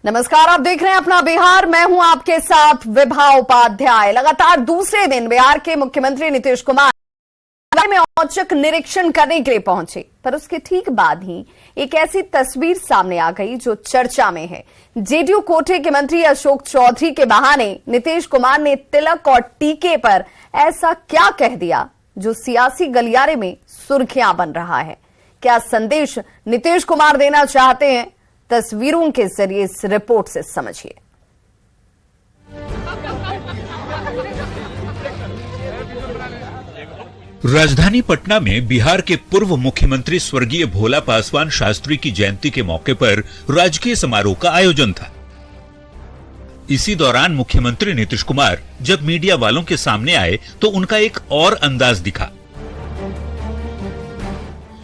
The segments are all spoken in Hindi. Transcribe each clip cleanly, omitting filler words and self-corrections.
नमस्कार, आप देख रहे हैं अपना बिहार। मैं हूं आपके साथ विभा उपाध्याय। लगातार दूसरे दिन बिहार के मुख्यमंत्री नीतीश कुमार में औचक निरीक्षण करने के लिए पहुंचे, पर उसके ठीक बाद ही एक ऐसी तस्वीर सामने आ गई जो चर्चा में है। जेडीयू कोटे के मंत्री अशोक चौधरी के बहाने नीतीश कुमार ने तिलक और टीके पर ऐसा क्या कह दिया जो सियासी गलियारे में सुर्खियां बन रहा है। क्या संदेश नीतीश कुमार देना चाहते हैं? तस्वीरों के जरिए इस रिपोर्ट से समझिए। राजधानी पटना में बिहार के पूर्व मुख्यमंत्री स्वर्गीय भोला पासवान शास्त्री की जयंती के मौके पर राजकीय समारोह का आयोजन था। इसी दौरान मुख्यमंत्री नीतीश कुमार जब मीडिया वालों के सामने आए तो उनका एक और अंदाज दिखा।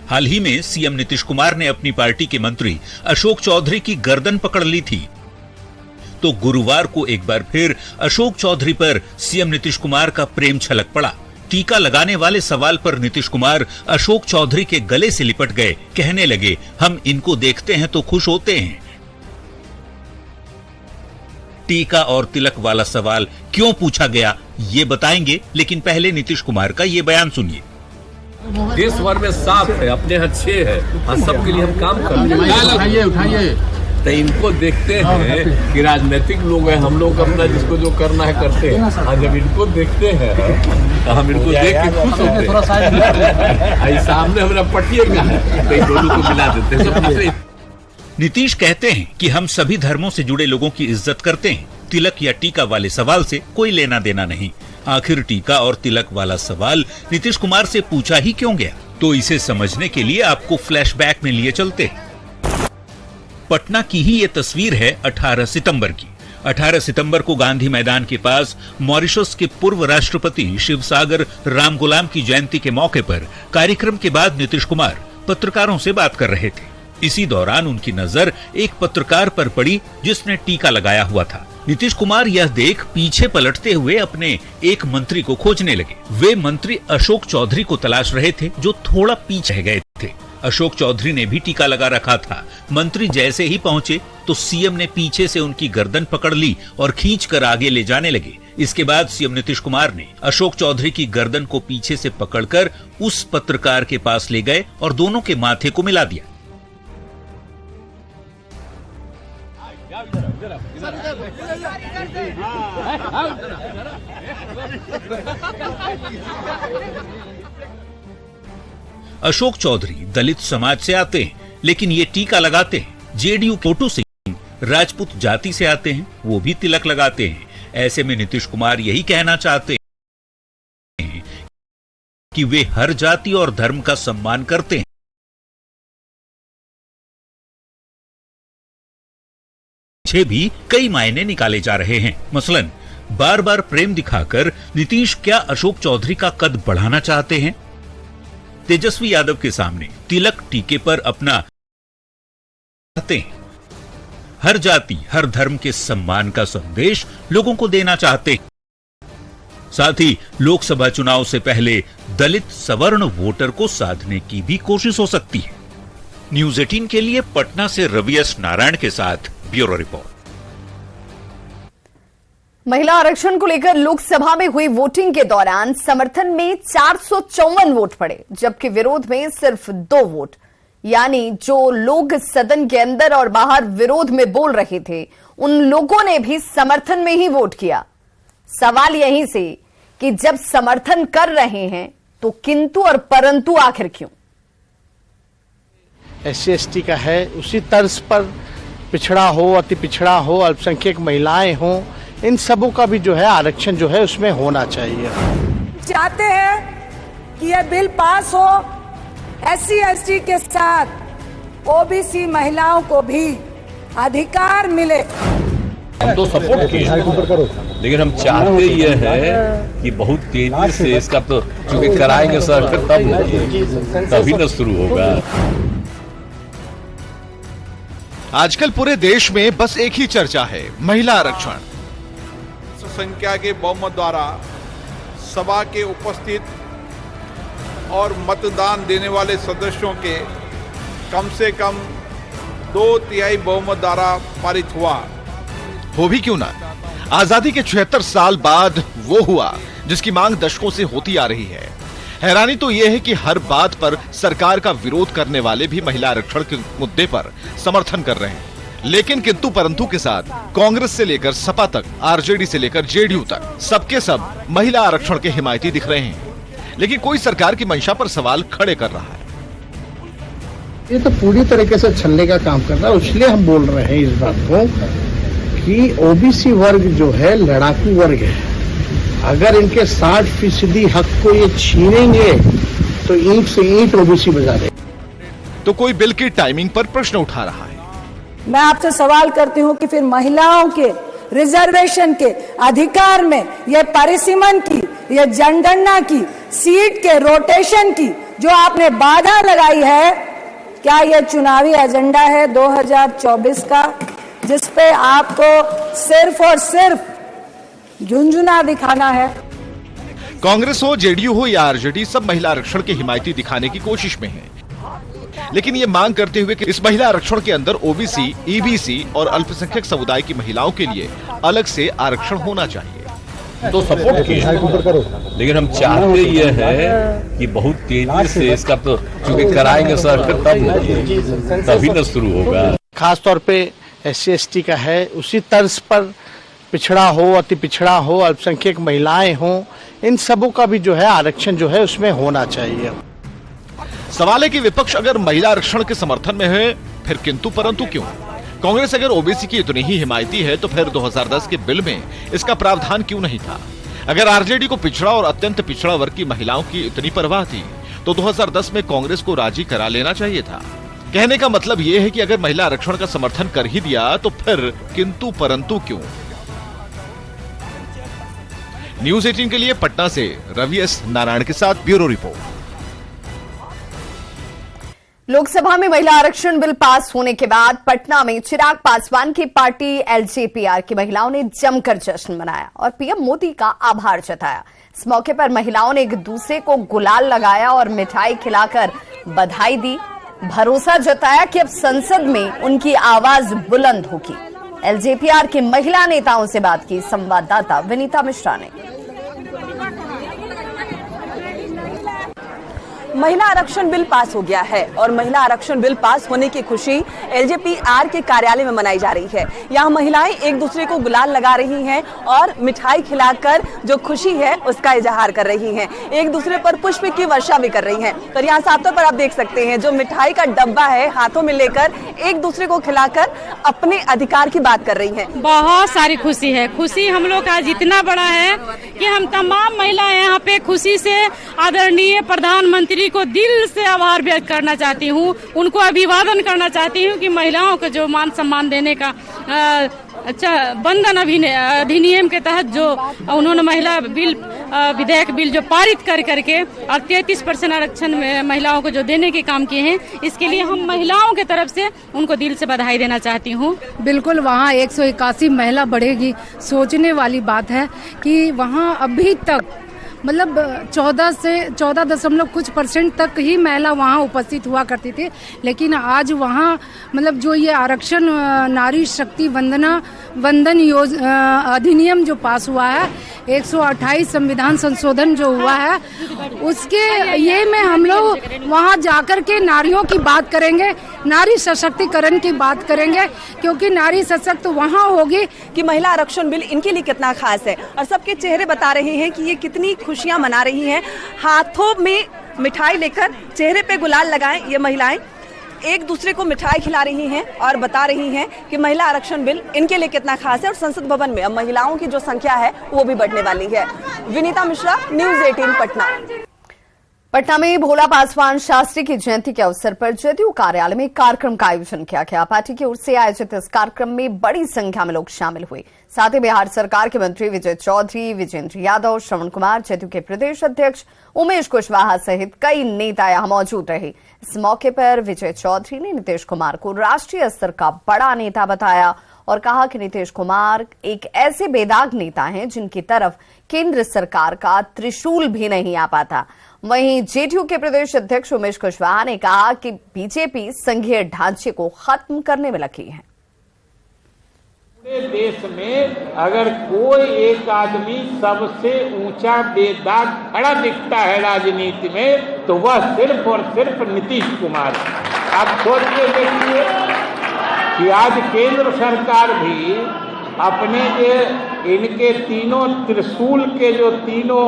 हाल ही में सीएम नीतीश कुमार ने अपनी पार्टी के मंत्री अशोक चौधरी की गर्दन पकड़ ली थी, तो गुरुवार को एक बार फिर अशोक चौधरी पर सीएम नीतीश कुमार का प्रेम छलक पड़ा। टीका लगाने वाले सवाल पर नीतीश कुमार अशोक चौधरी के गले से लिपट गए, कहने लगे, हम इनको देखते हैं तो खुश होते हैं। टीका और तिलक वाला सवाल क्यों पूछा गया ये बताएंगे, लेकिन पहले नीतीश कुमार का ये बयान सुनिए। देश भर में साफ है, अपने अच्छे है और सबके लिए हम काम करते हैं। उठाइए तो इनको देखते हैं कि राजनीतिक लोग हैं, हम लोग अपना जिसको जो करना है करते हैं, और जब इनको देखते हैं तो हम इनको देख के खुश होते हैं। सामने हमारा पटिएगा तो इन दोनों को मिला देते हैं। नीतीश कहते हैं कि हम सभी धर्मों से जुड़े लोगों की इज्जत करते हैं। तिलक या टीका वाले सवाल से कोई लेना देना नहीं। आखिर टीका और तिलक वाला सवाल नीतीश कुमार से पूछा ही क्यों गया? तो इसे समझने के लिए आपको फ्लैशबैक में लिए चलते हैं। पटना की ही ये तस्वीर है 18 सितंबर की। 18 सितंबर को गांधी मैदान के पास मॉरिशस के पूर्व राष्ट्रपति शिवसागर रामगुलाम की जयंती के मौके पर कार्यक्रम के बाद नीतीश कुमार पत्रकारों से बात कर रहे थे। इसी दौरान उनकी नजर एक पत्रकार पर पड़ी जिसने टीका लगाया हुआ था। नीतीश कुमार यह देख पीछे पलटते हुए अपने एक मंत्री को खोजने लगे। वे मंत्री अशोक चौधरी को तलाश रहे थे जो थोड़ा पीछे रह गए थे। अशोक चौधरी ने भी टीका लगा रखा था। मंत्री जैसे ही पहुंचे तो सीएम ने पीछे से उनकी गर्दन पकड़ ली और खींचकर आगे ले जाने लगे। इसके बाद सीएम नीतीश कुमार ने अशोक चौधरी की गर्दन को पीछे से पकड़कर उस पत्रकार के पास ले गए और दोनों के माथे को मिला दिया। अशोक चौधरी दलित समाज से आते हैं, लेकिन ये टीका लगाते हैं। जेडीयू कोटू सिंह राजपूत जाति से आते हैं, वो भी तिलक लगाते हैं। ऐसे में नीतीश कुमार यही कहना चाहते हैं कि वे हर जाति और धर्म का सम्मान करते हैं। पीछे भी कई मायने निकाले जा रहे हैं। मसलन बार बार प्रेम दिखाकर नीतीश क्या अशोक चौधरी का कद बढ़ाना चाहते हैं? तेजस्वी यादव के सामने तिलक टीके पर अपना चाहते हैं। हर जाति हर धर्म के सम्मान का संदेश लोगों को देना चाहते हैं। साथ ही लोकसभा चुनाव से पहले दलित सवर्ण वोटर को साधने की भी कोशिश हो सकती है। न्यूज 18 के लिए पटना से रवि एस नारायण के साथ ब्यूरो रिपोर्ट। महिला आरक्षण को लेकर लोकसभा में हुई वोटिंग के दौरान समर्थन में 454 वोट पड़े, जबकि विरोध में सिर्फ 2 वोट। यानी जो लोग सदन के अंदर और बाहर विरोध में बोल रहे थे, उन लोगों ने भी समर्थन में ही वोट किया। सवाल यहीं से कि जब समर्थन कर रहे हैं तो किंतु और परंतु आखिर क्यों? SC/ST का है, उसी तर्ज पर पिछड़ा हो, अति पिछड़ा हो, अल्पसंख्यक महिलाएं हो, इन सबों का भी जो है आरक्षण जो है उसमें होना चाहिए। चाहते हैं कि यह बिल पास हो, SC/ST के साथ OBC महिलाओं को भी अधिकार मिले। हम तो सपोर्ट किए, लेकिन हम चाहते ये है कि बहुत तेजी से इसका तो चूंकि कराएंगे सर तभी न शुरू होगा। आजकल पूरे देश में बस एक ही चर्चा है, महिला आरक्षण। संख्या के बहुमत द्वारा सभा के उपस्थित और मतदान देने वाले सदस्यों के कम से कम 2/3 बहुमत द्वारा पारित हुआ। हो भी क्यों ना, आजादी के 76 साल बाद वो हुआ जिसकी मांग दशकों से होती आ रही है। हैरानी तो यह है कि हर बात पर सरकार का विरोध करने वाले भी महिला आरक्षण के मुद्दे पर समर्थन कर रहे हैं, लेकिन किंतु परंतु के साथ कांग्रेस से लेकर सपा तक, आरजेडी से लेकर जेडीयू तक सबके सब महिला आरक्षण के हिमायती दिख रहे हैं। लेकिन कोई सरकार की मंशा पर सवाल खड़े कर रहा है। ये तो पूरी तरीके से छलने का काम कर रहा है, इसलिए हम बोल रहे हैं इस बात को कि ओबीसी वर्ग जो है लड़ाकू वर्ग है। अगर इनके 60% हक को ये छीनेंगे तो ईंट से ईंट ओबीसी बजा देंगे। तो कोई बिल की टाइमिंग पर प्रश्न उठा रहा है। मैं आपसे सवाल करती हूं कि फिर महिलाओं के रिजर्वेशन के अधिकार में ये परिसीमन की, ये जनगणना की, सीट के रोटेशन की जो आपने बाधा लगाई है, क्या ये चुनावी एजेंडा है 2024 का, जिस पे आपको सिर्फ और सिर्फ झुंझुना दिखाना है? कांग्रेस हो, जेडीयू हो या आरजेडी, सब महिला आरक्षण के हिमायती दिखाने की कोशिश में है, लेकिन ये मांग करते हुए कि इस महिला आरक्षण के अंदर ओबीसी, ईबीसी और अल्पसंख्यक समुदाय की महिलाओं के लिए अलग से आरक्षण होना चाहिए। तो सपोर्ट किए, लेकिन हम चाहते ये है कि बहुत तेजी से इसका तो चूंकि कराएंगे सर तभी न शुरू होगा। खास तौर पे SC/ST का है, उसी तर्ज पर पिछड़ा हो, अति पिछड़ा हो, अल्पसंख्यक महिलाएं हो, इन सबों का भी जो है आरक्षण जो है उसमें होना चाहिए। सवाल है कि विपक्ष अगर महिला आरक्षण के समर्थन में है, फिर किंतु परंतु क्यों? कांग्रेस अगर ओबीसी की इतनी ही हिमायती है तो फिर 2010 के बिल में इसका प्रावधान क्यों नहीं था? अगर आरजेडी को पिछड़ा और अत्यंत पिछड़ा वर्ग की महिलाओं की इतनी परवाह थी तो 2010 में कांग्रेस को राजी करा लेना चाहिए था। कहने का मतलब यह है कि अगर महिला आरक्षण का समर्थन कर ही दिया तो फिर किंतु परंतु क्यों? न्यूज़ 18 के लिए पटना से रवि एस नारायण के साथ ब्यूरो रिपोर्ट। लोकसभा में महिला आरक्षण बिल पास होने के बाद पटना में चिराग पासवान की पार्टी एलजेपीआर की महिलाओं ने जमकर जश्न मनाया और पीएम मोदी का आभार जताया। इस मौके पर महिलाओं ने एक दूसरे को गुलाल लगाया और मिठाई खिलाकर बधाई दी, भरोसा जताया कि अब संसद में उनकी आवाज बुलंद होगी। एलजेपीआर की महिला नेताओं से बात की संवाददाता विनीता मिश्रा ने। महिला आरक्षण बिल पास हो गया है और महिला आरक्षण बिल पास होने की खुशी एलजेपीआर के कार्यालय में मनाई जा रही है। यहाँ महिलाएं एक दूसरे को गुलाल लगा रही हैं और मिठाई खिलाकर जो खुशी है उसका इजहार कर रही हैं। एक दूसरे पर पुष्प की वर्षा भी कर रही हैं। तो यहाँ साफ तौर पर आप देख सकते हैं जो मिठाई का डब्बा है हाथों में लेकर एक दूसरे को खिलाकर अपने अधिकार की बात कर रही हैं। बहुत सारी खुशी है। खुशी हम लोग का आज इतना बड़ा है कि हम तमाम महिलाएं यहाँ पे खुशी से आदरणीय प्रधानमंत्री को दिल से आभार व्यक्त करना चाहती हूँ, उनको अभिवादन करना चाहती हूँ कि महिलाओं को जो मान सम्मान देने का बंधन अधिनियम के तहत जो उन्होंने महिला बिल विधेयक बिल जो पारित कर करके और 33% आरक्षण में महिलाओं को जो देने के काम किए हैं, इसके लिए हम महिलाओं के तरफ से उनको दिल से बधाई देना चाहती हूँ। बिल्कुल, वहाँ 181 महिला बढ़ेगी, सोचने वाली बात है कि वहाँ अभी तक मतलब 14% तक ही महिला वहाँ उपस्थित हुआ करती थी, लेकिन आज वहाँ मतलब जो ये आरक्षण नारी शक्ति वंदन अधिनियम जो पास हुआ है, 128 संविधान संशोधन जो हुआ है, उसके ये में हम लोग वहाँ जाकर के नारियों की बात करेंगे, नारी सशक्तिकरण की बात करेंगे, क्योंकि नारी सशक्त वहाँ होगी। कि महिला आरक्षण बिल इनके लिए कितना खास है और सबके चेहरे बता रहे हैं कि ये कितनी खुशियां मना रही हैं। हाथों में मिठाई लेकर चेहरे पे गुलाल लगाए ये महिलाएं एक दूसरे को मिठाई खिला रही हैं और बता रही हैं कि महिला आरक्षण बिल इनके लिए कितना खास है और संसद भवन में अब महिलाओं की जो संख्या है वो भी बढ़ने वाली है। विनीता मिश्रा, न्यूज़ 18 पटना। पटना में भोला पासवान शास्त्री की जयंती के अवसर पर जदयू कार्यालय में कार्यक्रम का आयोजन किया गया। पार्टी की ओर से आयोजित इस कार्यक्रम में बड़ी संख्या में लोग शामिल हुए। साथ ही बिहार सरकार के मंत्री विजय चौधरी, विजेंद्र यादव, श्रवण कुमार, जदयू के प्रदेश अध्यक्ष उमेश कुशवाहा सहित कई नेता यहां मौजूद रहे। इस मौके पर विजय चौधरी ने नीतीश कुमार को राष्ट्रीय स्तर का बड़ा नेता बताया और कहा कि नीतीश कुमार एक ऐसे बेदाग नेता हैं जिनकी तरफ केंद्र सरकार का त्रिशूल भी नहीं आ पाता। वहीं जेडीयू के प्रदेश अध्यक्ष उमेश कुशवाहा ने कहा कि बीजेपी संघीय ढांचे को खत्म करने में लगी है। पूरे देश में अगर कोई एक आदमी सबसे ऊंचा बेदाग खड़ा दिखता है राजनीति में तो वह सिर्फ और सिर्फ नीतीश कुमार। आप सोच के देखिए कि आज केंद्र सरकार भी अपने जो इनके तीनों त्रिशूल के जो तीनों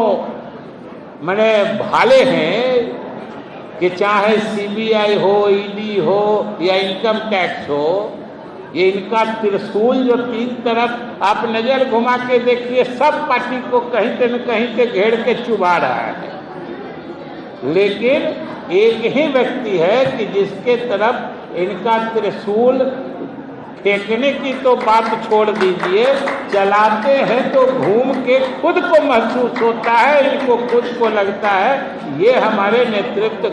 माने भाले हैं कि चाहे सीबीआई हो, ईडी हो या इनकम टैक्स हो, ये इनका त्रिशूल जो तीन तरफ आप नजर घुमा के देखिए सब पार्टी को कहीं न कहीं से घेर के चुभा रहा है। लेकिन एक ही व्यक्ति है कि जिसके तरफ इनका त्रिशूल फेंकने की तो बात छोड़ दीजिए, चलाते हैं तो घूम के खुद को महसूस होता है, इनको खुद को लगता है ये हमारे नेतृत्व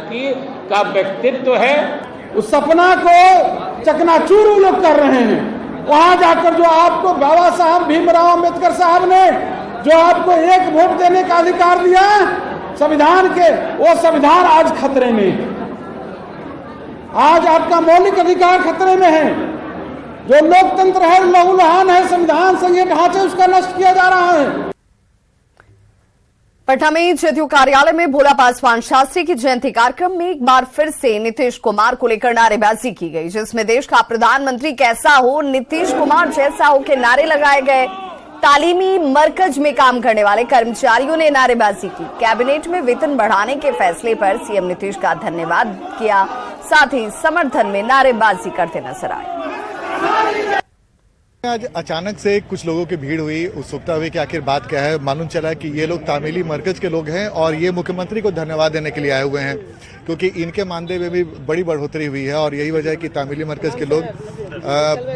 का व्यक्तित्व है। उस सपना को चकनाचूर वो लोग कर रहे हैं। वहां जाकर जो आपको बाबा साहब भीमराव अंबेडकर साहब ने जो आपको एक वोट देने का अधिकार दिया संविधान के, वो संविधान आज खतरे में है। आज आपका मौलिक अधिकार खतरे में है। जो लोकतंत्र है, लहूलुहान है, संविधान संघीय ढांचे उसका नष्ट किया जा रहा है। पटना में जेडीयू कार्यालय में भोला पासवान शास्त्री की जयंती कार्यक्रम में एक बार फिर से नीतीश कुमार को लेकर नारेबाजी की गई, जिसमें देश का प्रधानमंत्री कैसा हो, नीतीश कुमार जैसा हो के नारे लगाए गए। तालीमी मरकज में काम करने वाले कर्मचारियों ने नारेबाजी की। कैबिनेट में वेतन बढ़ाने के फैसले पर सीएम नीतीश का धन्यवाद किया, साथ ही समर्थन में नारेबाजी करते नजर आए। आज अचानक से कुछ लोगों की भीड़ हुई, उत्सुकता हुई कि आखिर बात क्या है। मालूम चला कि ये लोग तामीली मरकज के लोग हैं और ये मुख्यमंत्री को धन्यवाद देने के लिए आए हुए हैं, क्योंकि इनके मानदेय में भी बड़ी बढ़ोतरी हुई है और यही वजह है कि तामीली मरकज के लोग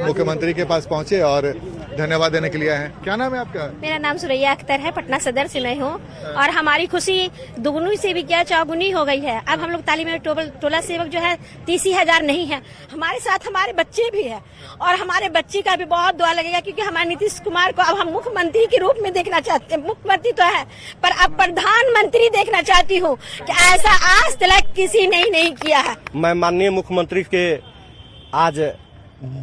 मुख्यमंत्री के पास पहुंचे और धन्यवाद देने के लिए आए हैं। क्या नाम है आपका? मेरा नाम सुरैया अख्तर है, पटना सदर से मैं हूँ और हमारी खुशी दुगुनी से भी क्या चौगुनी हो गई है। अब हम लोग तालीमी टोला सेवक जो है 30,000 नहीं है, हमारे साथ हमारे बच्चे भी है और हमारे बच्चे का भी बहुत दुआ लगेगा, क्योंकि हमारे नीतीश कुमार को अब हम मुख्यमंत्री के रूप में देखना चाहते हैं। मुख्यमंत्री तो है पर अब प्रधानमंत्री देखना चाहती हूँ कि ऐसा आज तक किसी ने नहीं किया है। मैं माननीय मुख्यमंत्री के आज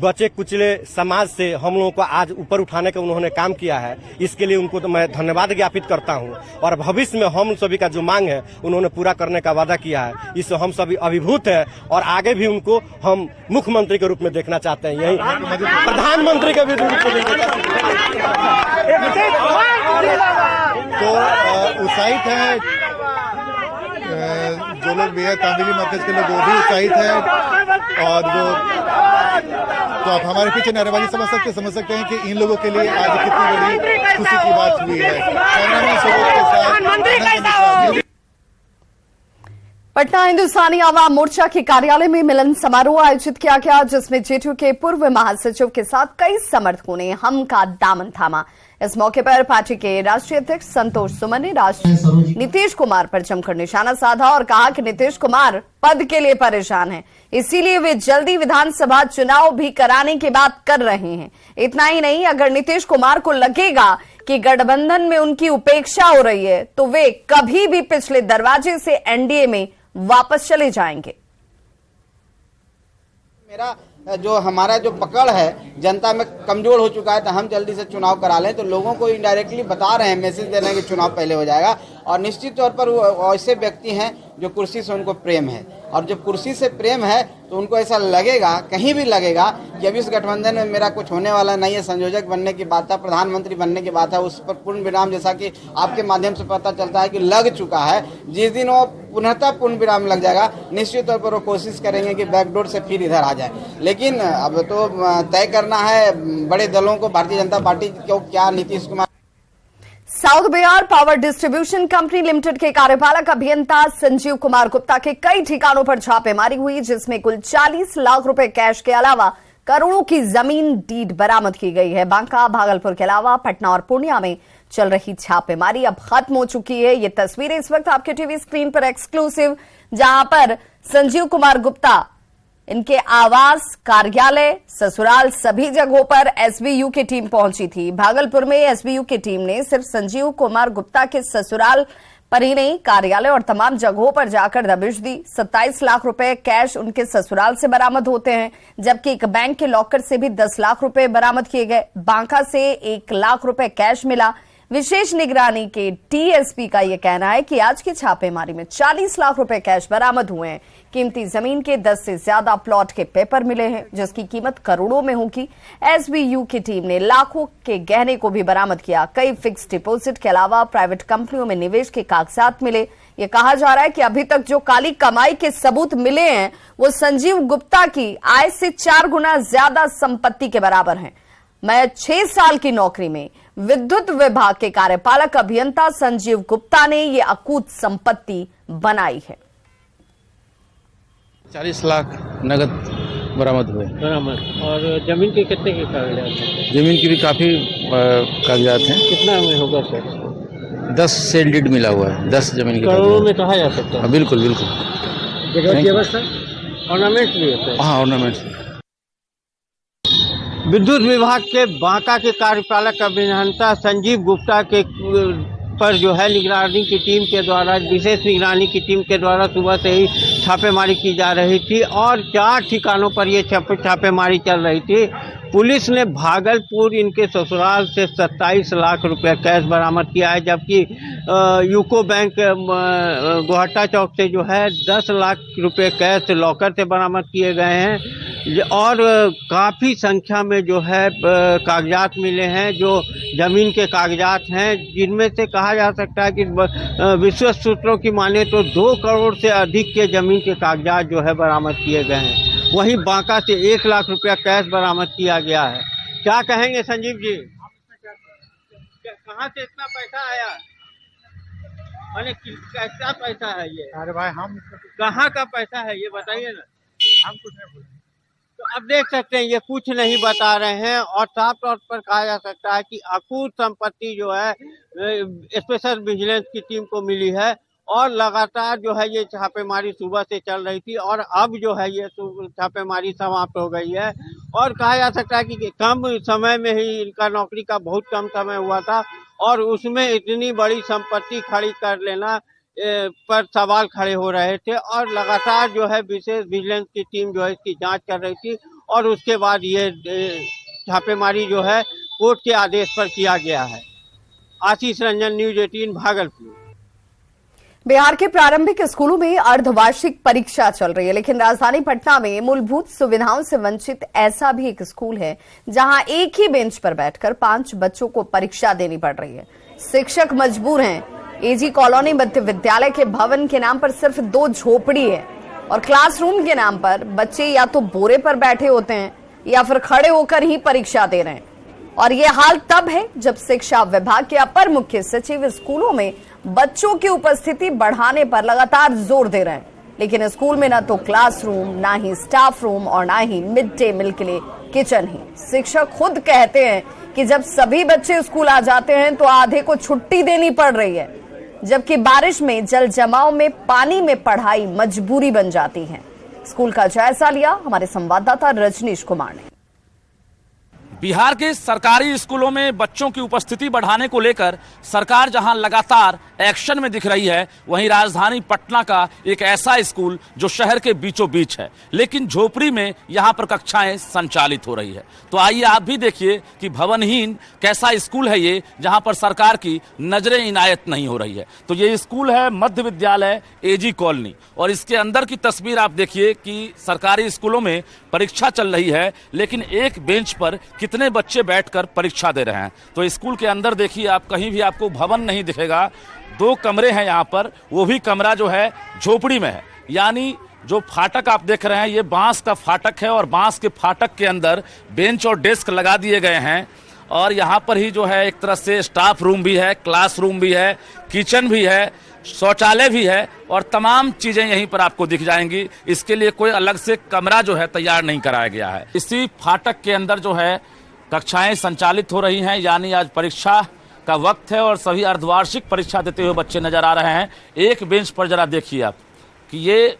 बचे कुचले समाज से हम लोगों को आज ऊपर उठाने का उन्होंने काम किया है, इसके लिए उनको तो मैं धन्यवाद ज्ञापित करता हूं और भविष्य में हम सभी का जो मांग है उन्होंने पूरा करने का वादा किया है, इससे हम सभी अभिभूत हैं और आगे भी उनको हम मुख्यमंत्री के रूप में देखना चाहते हैं, यही प्रधानमंत्री के भी रूप में देखना तो उत्साहित है जो लोग भी है, तामीली मरकज के लोग वो भी उत्साहित है और जो तो आप हमारे पीछे नारेबाजी समझ सकते हैं कि इन लोगों के लिए आज कितनी बड़ी खुशी की बात हुई है। पटना हिंदुस्तानी आवाम मोर्चा के कार्यालय में मिलन समारोह आयोजित किया गया, जिसमें जेडीयू के पूर्व महासचिव के साथ कई समर्थकों ने हम का दामन थामा। इस मौके पर पार्टी के राष्ट्रीय अध्यक्ष संतोष सुमन ने नीतीश कुमार पर जमकर निशाना साधा और कहा कि नीतीश कुमार पद के लिए परेशान हैं, इसीलिए वे जल्दी विधानसभा चुनाव भी कराने की बात कर रहे हैं। इतना ही नहीं, अगर नीतीश कुमार को लगेगा कि गठबंधन में उनकी उपेक्षा हो रही है तो वे कभी भी पिछले दरवाजे से एनडीए में वापस चले जाएंगे। मेरा जो हमारा जो पकड़ है जनता में कमजोर हो चुका है, तो हम जल्दी से चुनाव करा लें, तो लोगों को इनडायरेक्टली बता रहे हैं, मैसेज दे रहे हैं कि चुनाव पहले हो जाएगा। और निश्चित तौर पर वो ऐसे व्यक्ति हैं जो कुर्सी से उनको प्रेम है, और जब कुर्सी से प्रेम है तो उनको ऐसा लगेगा, कहीं भी लगेगा कि अभी इस गठबंधन में मेरा कुछ होने वाला नहीं है। संयोजक बनने की बात था, प्रधानमंत्री बनने की बात है, उस पर पूर्ण विराम जैसा कि आपके माध्यम से पता चलता है कि लग चुका है। जिस दिन वो पुनः पूर्ण विराम लग जाएगा, निश्चित तौर पर वो कोशिश करेंगे कि बैकडोर से फिर इधर आ जाए। लेकिन अब तो तय करना है बड़े दलों को, भारतीय जनता पार्टी को, क्या Nitish Kumar. South Bihar power distribution company limited के कार्यपालक अभियंता संजीव कुमार गुप्ता के कई ठिकानों पर छापेमारी हुई, जिसमें कुल 40 लाख रुपए कैश के अलावा करोड़ों की जमीन डीड बरामद की गई है। बांका, भागलपुर के अलावा पटना और पूर्णिया में चल रही छापेमारी अब खत्म हो चुकी है। ये तस्वीरें इस वक्त आपके टीवी स्क्रीन पर एक्सक्लूसिव, जहां पर संजीव कुमार गुप्ता इनके आवास, कार्यालय, ससुराल सभी जगहों पर एसबीयू की टीम पहुंची थी। भागलपुर में एसबीयू की टीम ने सिर्फ संजीव कुमार गुप्ता के ससुराल पर इन्हें कार्यालय और तमाम जगहों पर जाकर दबिश दी। 27 लाख रुपए कैश उनके ससुराल से बरामद होते हैं, जबकि एक बैंक के लॉकर से भी 10 लाख रुपए बरामद किए गए। बांका से 1 लाख रुपए कैश मिला। विशेष निगरानी के टीएसपी का यह कहना है कि आज की छापेमारी में 40 लाख रुपए कैश बरामद हुए हैं। कीमती जमीन के 10 से ज्यादा प्लॉट के पेपर मिले हैं, जिसकी कीमत करोड़ों में होगी। एसबीयू की टीम ने लाखों के गहने को भी बरामद किया। कई फिक्स डिपॉजिट के अलावा प्राइवेट कंपनियों में निवेश के कागजात मिले। ये कहा जा रहा है कि अभी तक जो काली कमाई के सबूत मिले हैं वो संजीव गुप्ता की आय से 4 गुना ज्यादा संपत्ति के बराबर हैं। मैं 6 साल की नौकरी में विद्युत विभाग के कार्यपालक अभियंता संजीव गुप्ता ने ये अकूत संपत्ति बनाई है। 40 लाख नगद बरामद हुए। और जमीन के कितने के कागजात हैं? जमीन की भी काफी कागजात हैं। कितना में होगा सर? 10 सेल डीड मिला हुआ है। 10 जमीन के करोड़ों में कहा जा सकता है। बिल्कुल बिल्कुल। जगह की व्यवस्था, ऑर्नामेंट्स भी होता है। हाँ, ऑर्नामेंट्स। विद्युत विभाग के बांका के कार्यपालक अभियंता संजीव गुप्ता के पर जो है निगरानी की टीम के द्वारा, विशेष निगरानी की टीम के द्वारा सुबह से ही छापेमारी की जा रही थी और 4 ठिकानों पर ये छापेमारी चल रही थी। पुलिस ने भागलपुर इनके ससुराल से 27 लाख रुपए कैश बरामद किया है, जबकि यूको बैंक गोहट्टा चौक से जो है 10 लाख रुपए कैश लॉकर से बरामद किए गए हैं और काफ़ी संख्या में जो है कागजात मिले हैं, जो ज़मीन के कागजात हैं, जिनमें से कहा जा सकता है कि विश्वस्त सूत्रों की माने तो 2 करोड़ से अधिक के ज़मीन के कागजात जो है बरामद किए गए हैं। वहीं बांका से 1 लाख रुपया कैश बरामद किया गया है। क्या कहेंगे संजीव जी, कहाँ से इतना पैसा आया? माने कैसा पैसा है ये? अरे भाई, हम कहाँ का पैसा है ये बताइए ना। हम कुछ नहीं बोले। तो अब देख सकते हैं ये कुछ नहीं बता रहे हैं और साफ तौर पर कहा जा सकता है कि अकूत संपत्ति जो है स्पेशल विजिलेंस की टीम को मिली है और लगातार जो है ये छापेमारी सुबह से चल रही थी और अब जो है ये छापेमारी समाप्त हो गई है और कहा जा सकता है कि कम समय में ही इनका नौकरी का बहुत कम समय हुआ था और उसमें इतनी बड़ी संपत्ति खड़ी कर लेना पर सवाल खड़े हो रहे थे और लगातार जो है विशेष विजिलेंस की टीम जो है इसकी जांच कर रही थी और उसके बाद ये छापेमारी जो है कोर्ट के आदेश पर किया गया है। आशीष रंजन, न्यूज 18 भागलपुर। बिहार के प्रारंभिक स्कूलों में अर्धवार्षिक परीक्षा चल रही है, लेकिन राजधानी पटना में मूलभूत सुविधाओं से वंचित ऐसा भी एक स्कूल है जहां एक ही बेंच पर बैठकर 5 बच्चों को परीक्षा देनी पड़ रही है। शिक्षक मजबूर हैं। एजी कॉलोनी मध्य विद्यालय के भवन के नाम पर सिर्फ 2 झोपड़ी है और क्लासरूम के नाम पर बच्चे या तो बोरे पर बैठे होते हैं या फिर खड़े होकर ही परीक्षा दे रहे हैं। और ये हाल तब है जब शिक्षा विभाग के अपर मुख्य सचिव स्कूलों में बच्चों की उपस्थिति बढ़ाने पर लगातार जोर दे रहे हैं, लेकिन स्कूल में न तो क्लासरूम, ना ही स्टाफ रूम और ना ही मिड डे मील के लिए किचन ही। शिक्षक खुद कहते हैं कि जब सभी बच्चे स्कूल आ जाते हैं तो आधे को छुट्टी देनी पड़ रही है, जबकि बारिश में जल जमाव में पानी में पढ़ाई मजबूरी बन जाती है। स्कूल का जायजा लिया हमारे संवाददाता रजनीश कुमार ने। बिहार के सरकारी स्कूलों में बच्चों की उपस्थिति बढ़ाने को लेकर सरकार जहां लगातार एक्शन में दिख रही है, वहीं राजधानी पटना का एक ऐसा स्कूल जो शहर के बीचों बीच है, लेकिन झोपड़ी में यहां पर कक्षाएं संचालित हो रही है। तो आइए आप भी देखिए कि भवनहीन कैसा स्कूल है ये, जहां पर सरकार की नजरें इनायत नहीं हो रही है। तो ये स्कूल है मध्य विद्यालय एजी कॉलोनी और इसके अंदर की तस्वीर आप देखिए कि सरकारी स्कूलों में परीक्षा चल रही है, लेकिन एक बेंच पर कितने बच्चे बैठकर परीक्षा दे रहे हैं। तो स्कूल के अंदर देखिए आप, कहीं भी आपको भवन नहीं दिखेगा। 2 कमरे हैं यहाँ पर, वो भी कमरा जो है झोपड़ी में है। यानी जो फाटक आप देख रहे हैं ये बांस का फाटक है और बांस के फाटक के अंदर बेंच और डेस्क लगा दिए गए हैं और यहाँ पर ही जो है एक तरह से स्टाफ रूम भी है, क्लासरूम भी है, किचन भी है, शौचालय भी है और तमाम चीजें यहीं पर आपको दिख जाएंगी। इसके लिए कोई अलग से कमरा जो है तैयार नहीं कराया गया है। इसी फाटक के अंदर जो है कक्षाएं संचालित हो रही हैं, यानी आज परीक्षा का वक्त है और सभी अर्धवार्षिक परीक्षा देते हुए बच्चे नजर आ रहे हैं। एक बेंच पर जरा देखिए आप कि ये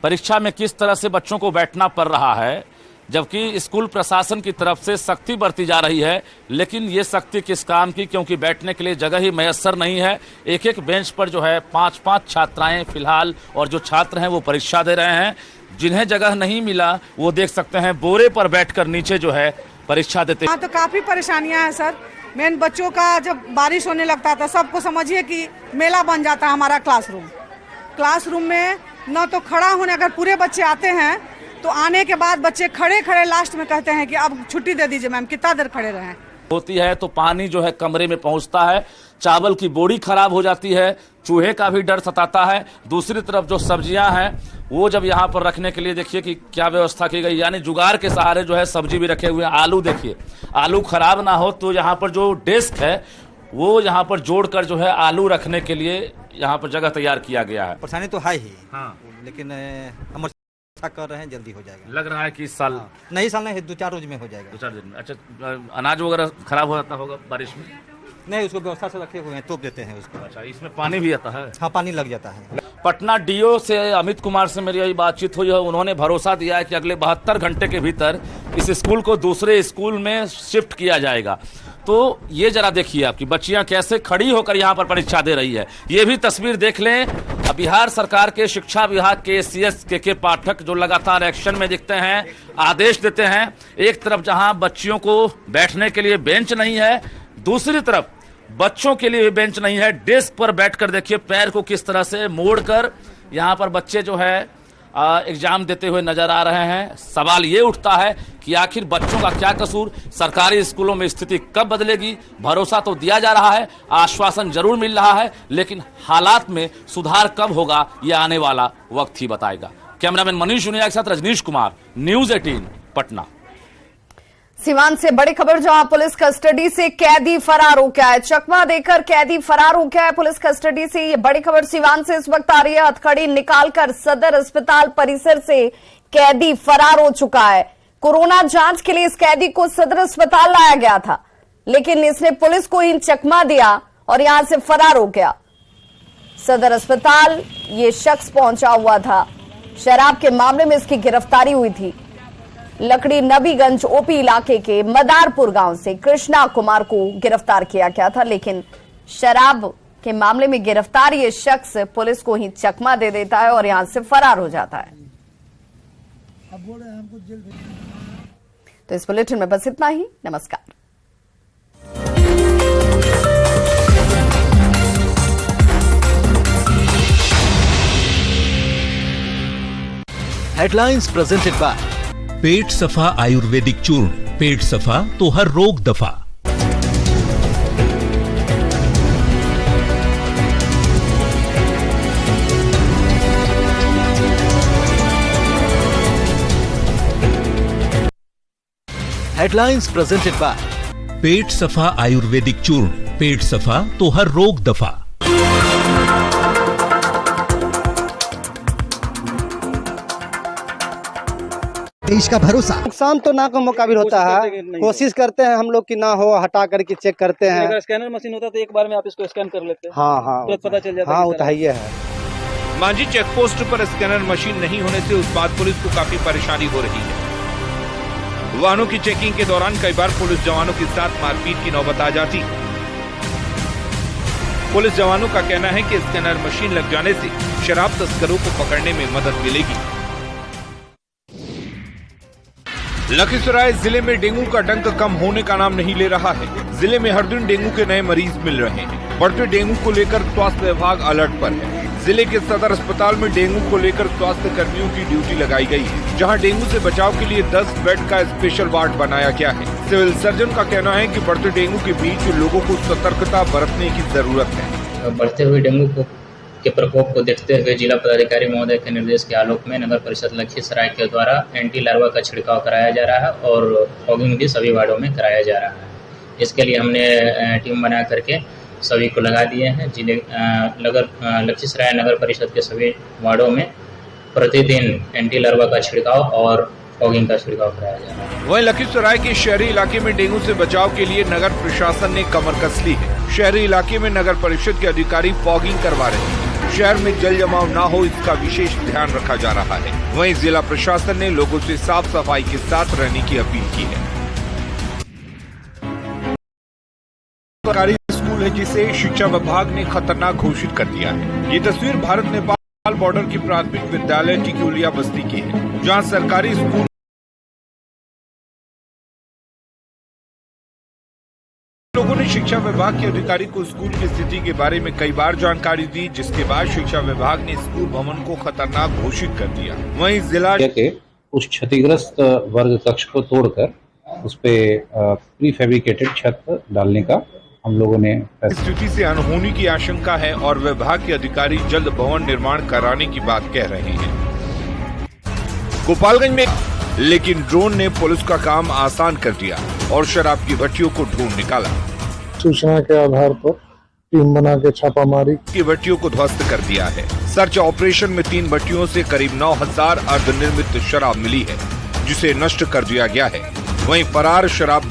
परीक्षा में किस तरह से बच्चों को बैठना पड़ रहा है। जबकि स्कूल प्रशासन की तरफ से सख्ती बरती जा रही है, लेकिन ये सख्ती किस काम की, क्योंकि बैठने के लिए जगह ही मैसर नहीं है। एक एक बेंच पर जो है 5-5 छात्राएं फिलहाल, और जो छात्र हैं वो परीक्षा दे रहे हैं। जिन्हें जगह नहीं मिला वो देख सकते हैं बोरे पर बैठकर नीचे जो है परीक्षा देते हैं। हाँ, तो काफी परेशानियां हैं सर। मेन बच्चों का जब बारिश होने लगता है तो सबको समझिए कि मेला बन जाता है हमारा क्लासरूम में न तो खड़ा होने, अगर पूरे बच्चे आते हैं तो आने के बाद बच्चे खड़े खड़े लास्ट में कहते हैं कि अब छुट्टी दे दीजिए मैम, कितना देर खड़े रहें। होती है तो पानी जो है कमरे में पहुंचता है, चावल की बोरी खराब हो जाती है, चूहे का भी डर सताता है। दूसरी तरफ जो सब्जियां हैं वो जब यहाँ पर रखने के लिए देखिए कि क्या व्यवस्था की गई, यानी जुगाड़ के सहारे जो है सब्जी भी रखे हुए हैं। आलू देखिए, आलू खराब ना हो तो यहाँ पर जो डेस्क है वो यहाँ पर जोड़कर जो है आलू रखने के लिए यहाँ पर जगह तैयार किया गया है। परेशानी तो है ही, हाँ, लेकिन हम कर रहे हैं, जल्दी हो जाएगा। लग रहा है कि इस साल नहीं, इस साल नहीं, 2-4 रोज में हो जाएगा। 2-4 दिन में। अच्छा, अनाज वगैरह खराब हो जाता होगा बारिश में? नहीं, उसको व्यवस्था से रखे हुए हैं, तोप देते हैं उसको। अच्छा, इसमें पानी भी आता है? हाँ, पानी लग जाता है। पटना डीओ से अमित कुमार से मेरी यही बातचीत हुई है। उन्होंने भरोसा दिया है कि अगले 72 घंटे के भीतर इस स्कूल को दूसरे स्कूल में शिफ्ट किया जाएगा। तो ये जरा देखिए आपकी बच्चियां कैसे खड़ी होकर यहाँ पर परीक्षा दे रही है। ये भी तस्वीर देख लें। बिहार सरकार के शिक्षा विभाग के CS के पाठक जो लगातार एक्शन में दिखते हैं, आदेश देते हैं। एक तरफ जहां बच्चियों को बैठने के लिए बेंच नहीं है, दूसरी तरफ बच्चों के लिए बेंच नहीं है। डेस्क पर बैठकर देखिए पैर को किस तरह से मोड़कर यहाँ पर बच्चे जो है एग्जाम देते हुए नजर आ रहे हैं। सवाल ये उठता है कि आखिर बच्चों का क्या कसूर, सरकारी स्कूलों में स्थिति कब बदलेगी? भरोसा तो दिया जा रहा है, आश्वासन जरूर मिल रहा है, लेकिन हालात में सुधार कब होगा ये आने वाला वक्त ही बताएगा। कैमरामैन मनीष उनिया के साथ रजनीश कुमार, न्यूज 18 पटना। सीवान से बड़ी खबर, जहां पुलिस कस्टडी से कैदी फरार हो गया है। चकमा देकर कैदी फरार हो गया है पुलिस कस्टडी से। ये बड़ी खबर सीवान से इस वक्त आ रही है। हथकड़ी निकालकर सदर अस्पताल परिसर से कैदी फरार हो चुका है। कोरोना जांच के लिए इस कैदी को सदर अस्पताल लाया गया था, लेकिन इसने पुलिस को ही चकमा दिया और यहां से फरार हो गया। सदर अस्पताल ये शख्स पहुंचा हुआ था। शराब के मामले में इसकी गिरफ्तारी हुई थी। लकड़ी नबीगंज OP इलाके के मदारपुर गांव से कृष्णा कुमार को गिरफ्तार किया गया था, लेकिन शराब के मामले में गिरफ्तार ये शख्स पुलिस को ही चकमा दे देता है और यहां से फरार हो जाता है। तो इस बुलेटिन में बस इतना ही। नमस्कार। हेडलाइंस प्रेजेंटेड बाय पेट सफा आयुर्वेदिक चूर्ण। पेट सफा तो हर रोग दफा। हेडलाइंस प्रेजेंटेड बाय पेट सफा आयुर्वेदिक चूर्ण। पेट सफा तो हर रोग दफा। देश का भरोसा। नुकसान तो ना का मौका भी होता है, कोशिश करते हैं हम लोग कि ना हो, हटा करके चेक करते हैं। अगर स्कैनर मशीन होता तो एक बार में आप इसको स्कैन कर लेते हैं। हाँ, तो पता चल जाता है। हाँ, वो तो है। मांझी चेक पोस्ट पर स्कैनर मशीन नहीं होने से उस बात पुलिस को काफी परेशानी हो रही है। वाहनों की चेकिंग के दौरान कई बार पुलिस जवानों के साथ मारपीट की नौबत आ जाती। पुलिस जवानों का कहना है कि स्कैनर मशीन लग जाने से शराब तस्करों को पकड़ने में मदद मिलेगी। लखीसराय जिले में डेंगू का डंक कम होने का नाम नहीं ले रहा है। जिले में हर दिन डेंगू के नए मरीज मिल रहे हैं। बढ़ते डेंगू को लेकर स्वास्थ्य विभाग अलर्ट पर है। जिले के सदर अस्पताल में डेंगू को लेकर स्वास्थ्य कर्मियों की ड्यूटी लगाई गई है, जहां डेंगू से बचाव के लिए 10 बेड का स्पेशल वार्ड बनाया गया है। सिविल सर्जन का कहना है कि बढ़ते डेंगू के बीच लोगों को सतर्कता बरतने की जरूरत है। बढ़ते हुए डेंगू के प्रकोप को देखते हुए जिला पदाधिकारी महोदय के निर्देश के आलोक में नगर परिषद लखीसराय के द्वारा एंटी लार्वा का छिड़काव कराया जा रहा है और फॉगिंग भी सभी वार्डों में कराया जा रहा है। इसके लिए हमने टीम बना करके सभी को लगा दिए हैं। जिले लखीसराय नगर परिषद के सभी वार्डों में प्रतिदिन एंटी लार्वा का छिड़काव और फॉगिंग का छिड़काव कराया जा रहा है। वहीं लखीसराय के शहरी इलाके में डेंगू से बचाव के लिए नगर प्रशासन ने कमर कस ली है। शहरी इलाके में नगर परिषद के अधिकारी फॉगिंग करवा रहे हैं। शहर में जल जमाव न हो, इसका विशेष ध्यान रखा जा रहा है। वहीं जिला प्रशासन ने लोगों से साफ सफाई के साथ रहने की अपील की है। सरकारी स्कूल है जिसे शिक्षा विभाग ने खतरनाक घोषित कर दिया है। ये तस्वीर भारत नेपाल बॉर्डर की प्राथमिक विद्यालय टिकुलिया बस्ती की है, जहाँ सरकारी स्कूल लोगों ने शिक्षा विभाग के अधिकारी को स्कूल की स्थिति के बारे में कई बार जानकारी दी, जिसके बाद शिक्षा विभाग ने स्कूल भवन को खतरनाक घोषित कर दिया। वहीं जिला के उस क्षतिग्रस्त वर्ग कक्ष को तोड़कर उस पे प्री फैब्रिकेटेड छत डालने का हम लोगों ने स्थिति से अनहोनी की आशंका है और विभाग के अधिकारी जल्द भवन निर्माण कराने की बात कह रहे हैं। गोपालगंज में लेकिन ड्रोन ने पुलिस का काम आसान कर दिया और शराब की भट्टियों को ढूंढ निकाला। सूचना के आधार पर टीम बना के छापामारी की भट्टियों को ध्वस्त कर दिया है। सर्च ऑपरेशन में 3 भट्टियों से करीब 9000 अर्धनिर्मित शराब मिली है, जिसे नष्ट कर दिया गया है। वहीं फरार शराब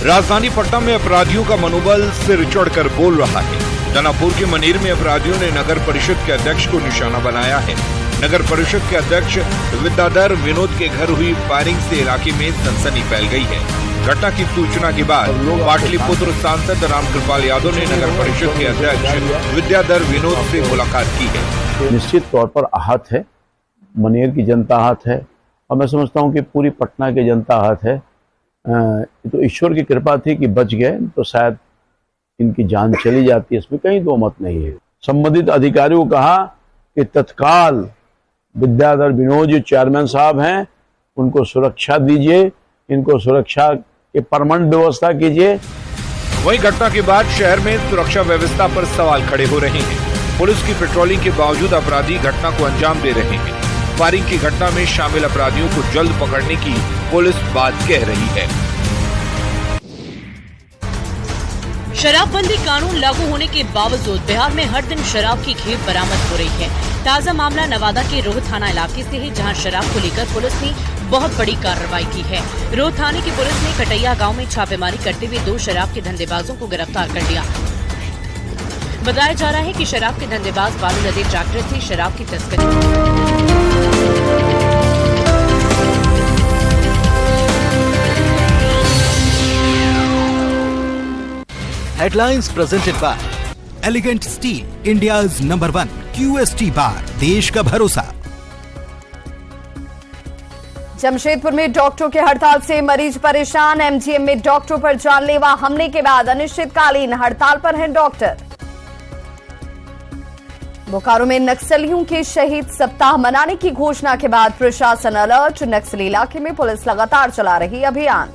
राजधानी पटना में अपराधियों का मनोबल सिर चढ़कर बोल रहा है। दानापुर के मनेर में अपराधियों ने नगर परिषद के अध्यक्ष को निशाना बनाया है। नगर परिषद के अध्यक्ष विद्याधर विनोद के घर हुई फायरिंग से इलाके में सनसनी फैल गई है। घटना की सूचना के बाद पाटलिपुत्र सांसद रामकृपाल यादव ने नगर परिषद के अध्यक्ष विद्याधर विनोद से मुलाकात की है। निश्चित तौर पर आहत है, मनेर की जनता आहत है और मैं समझता हूँ कि पूरी पटना की जनता आहत है। तो ईश्वर की कृपा थी कि बच गए, तो शायद इनकी जान चली जाती है, इसमें कहीं दो मत नहीं है। संबंधित अधिकारियों को कहा कि तत्काल विद्याधर विनोद जो चेयरमैन साहब हैं उनको सुरक्षा दीजिए, इनको सुरक्षा के परमानेंट व्यवस्था कीजिए। वहीं घटना के बाद शहर में सुरक्षा व्यवस्था पर सवाल खड़े हो रहे हैं। पुलिस की पेट्रोलिंग के बावजूद अपराधी घटना को अंजाम दे रहे हैं। फायरिंग की घटना में शामिल अपराधियों को जल्द पकड़ने की पुलिस बात कह रही है। शराबबंदी कानून लागू होने के बावजूद बिहार में हर दिन शराब की खेप बरामद हो रही है। ताजा मामला नवादा के रोह थाना इलाके से है, जहां शराब को लेकर पुलिस ने बहुत बड़ी कार्रवाई की है। रोह थाने की पुलिस ने कटैया गांव में छापेमारी करते हुए 2 शराब के धंधेबाजों को गिरफ्तार कर लिया। बताया जा रहा है कि शराब के धंधेबाज बालू लदे ट्रैक्टर से शराब की तस्करी। Headlines presented by Elegant Steel, India's #1 QST बार, देश का भरोसा। जमशेदपुर में डॉक्टरों की हड़ताल से मरीज परेशान। एमजीएम में डॉक्टरों पर जानलेवा हमले के बाद अनिश्चितकालीन हड़ताल पर हैं डॉक्टर। बोकारो में नक्सलियों के शहीद सप्ताह मनाने की घोषणा के बाद प्रशासन अलर्ट। नक्सली इलाके में पुलिस लगातार चला रही अभियान।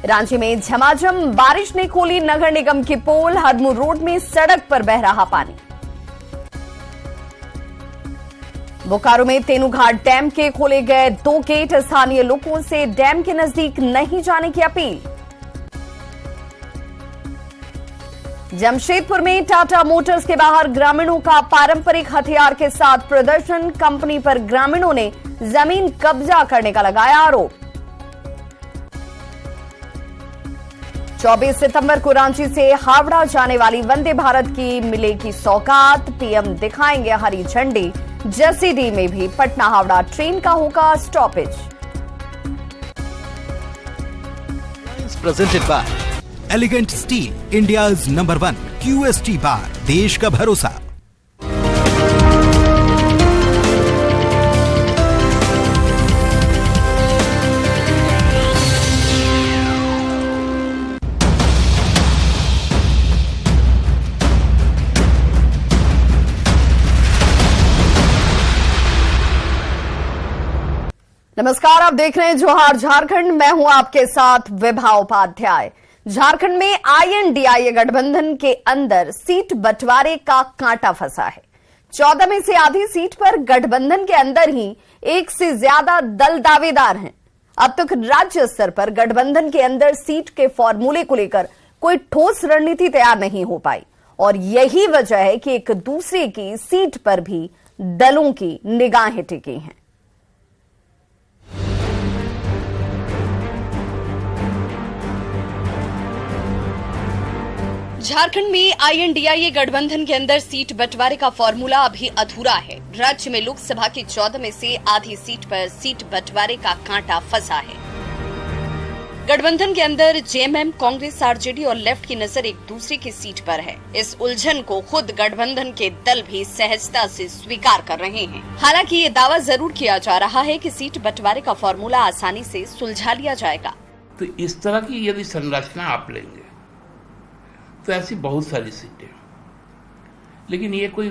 रांची में झमाझम बारिश ने खोली नगर निगम की पोल। हरमू रोड में सड़क पर बह रहा पानी। बोकारो में तेनूघाट डैम के खोले गए 2 गेट। स्थानीय लोगों से डैम के नजदीक नहीं जाने की अपील। जमशेदपुर में टाटा मोटर्स के बाहर ग्रामीणों का पारंपरिक हथियार के साथ प्रदर्शन। कंपनी पर ग्रामीणों ने जमीन कब्जा करने का लगाया आरोप। 24 सितंबर को रांची से हावड़ा जाने वाली वंदे भारत की मिलेगी सौगात। पीएम दिखाएंगे हरी झंडी। जसीडीह में भी पटना हावड़ा ट्रेन का होगा stoppage. Presented by Elegant Steel, India's #1 QST बार, देश का भरोसा। नमस्कार, आप देख रहे हैं जोहार झारखंड। मैं हूं आपके साथ विभा उपाध्याय। झारखंड में आईएनडीआईए गठबंधन के अंदर सीट बंटवारे का कांटा फंसा है। 14 में से आधी सीट पर गठबंधन के अंदर ही 1 से ज्यादा दल दावेदार हैं। अब तक राज्य स्तर पर गठबंधन के अंदर सीट के फॉर्मूले को लेकर कोई ठोस रणनीति तैयार नहीं हो पाई और यही वजह है कि एक दूसरे की सीट पर भी दलों की निगाहें टिकी हैं। झारखंड में INDIA गठबंधन के अंदर सीट बंटवारे का फॉर्मूला अभी अधूरा है। राज्य में लोकसभा की 14 में से आधी सीट पर सीट बंटवारे का कांटा फंसा है। गठबंधन के अंदर JMM, कांग्रेस, RJD और लेफ्ट की नजर एक दूसरे की सीट पर है। इस उलझन को खुद गठबंधन के दल भी सहजता से स्वीकार कर रहे हैं। हालांकि ये दावा जरूर किया जा रहा है कि सीट बंटवारे का फॉर्मूला आसानी से सुलझा लिया जाएगा। तो इस तरह की यदि संरचना आप लेंगे तो ऐसी बहुत सारी सीटें, लेकिन ये कोई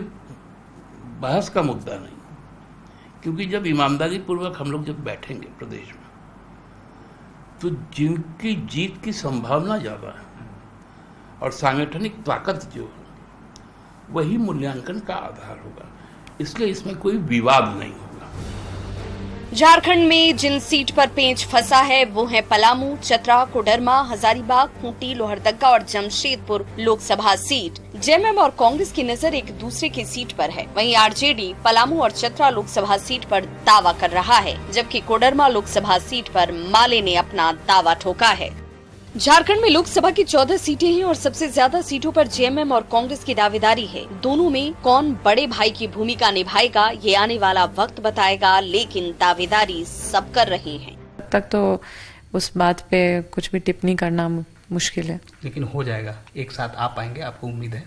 बहस का मुद्दा नहीं, क्योंकि जब ईमानदारी पूर्वक हम लोग जब बैठेंगे प्रदेश में तो जिनकी जीत की संभावना ज्यादा है और सांगठनिक ताकत जो है वही मूल्यांकन का आधार होगा, इसलिए इसमें कोई विवाद नहीं होगा। झारखंड में जिन सीट पर पेंच फंसा है वो है पलामू, चतरा, कोडरमा, हजारीबाग, खूंटी, लोहरदगा और जमशेदपुर लोकसभा सीट। JMM और कांग्रेस की नजर एक दूसरे की सीट पर है। वहीं RJD पलामू और चतरा लोकसभा सीट पर दावा कर रहा है, जबकि कोडरमा लोकसभा सीट पर माले ने अपना दावा ठोका है। झारखंड में लोकसभा की 14 सीटें हैं और सबसे ज्यादा सीटों पर JMM और कांग्रेस की दावेदारी है। दोनों में कौन बड़े भाई की भूमिका निभाएगा ये आने वाला वक्त बताएगा, लेकिन दावेदारी सब कर रहे हैं। तक तो उस बात पे कुछ भी टिप्पणी करना मुश्किल है, लेकिन हो जाएगा। एक साथ आ पाएंगे, आपको उम्मीद है?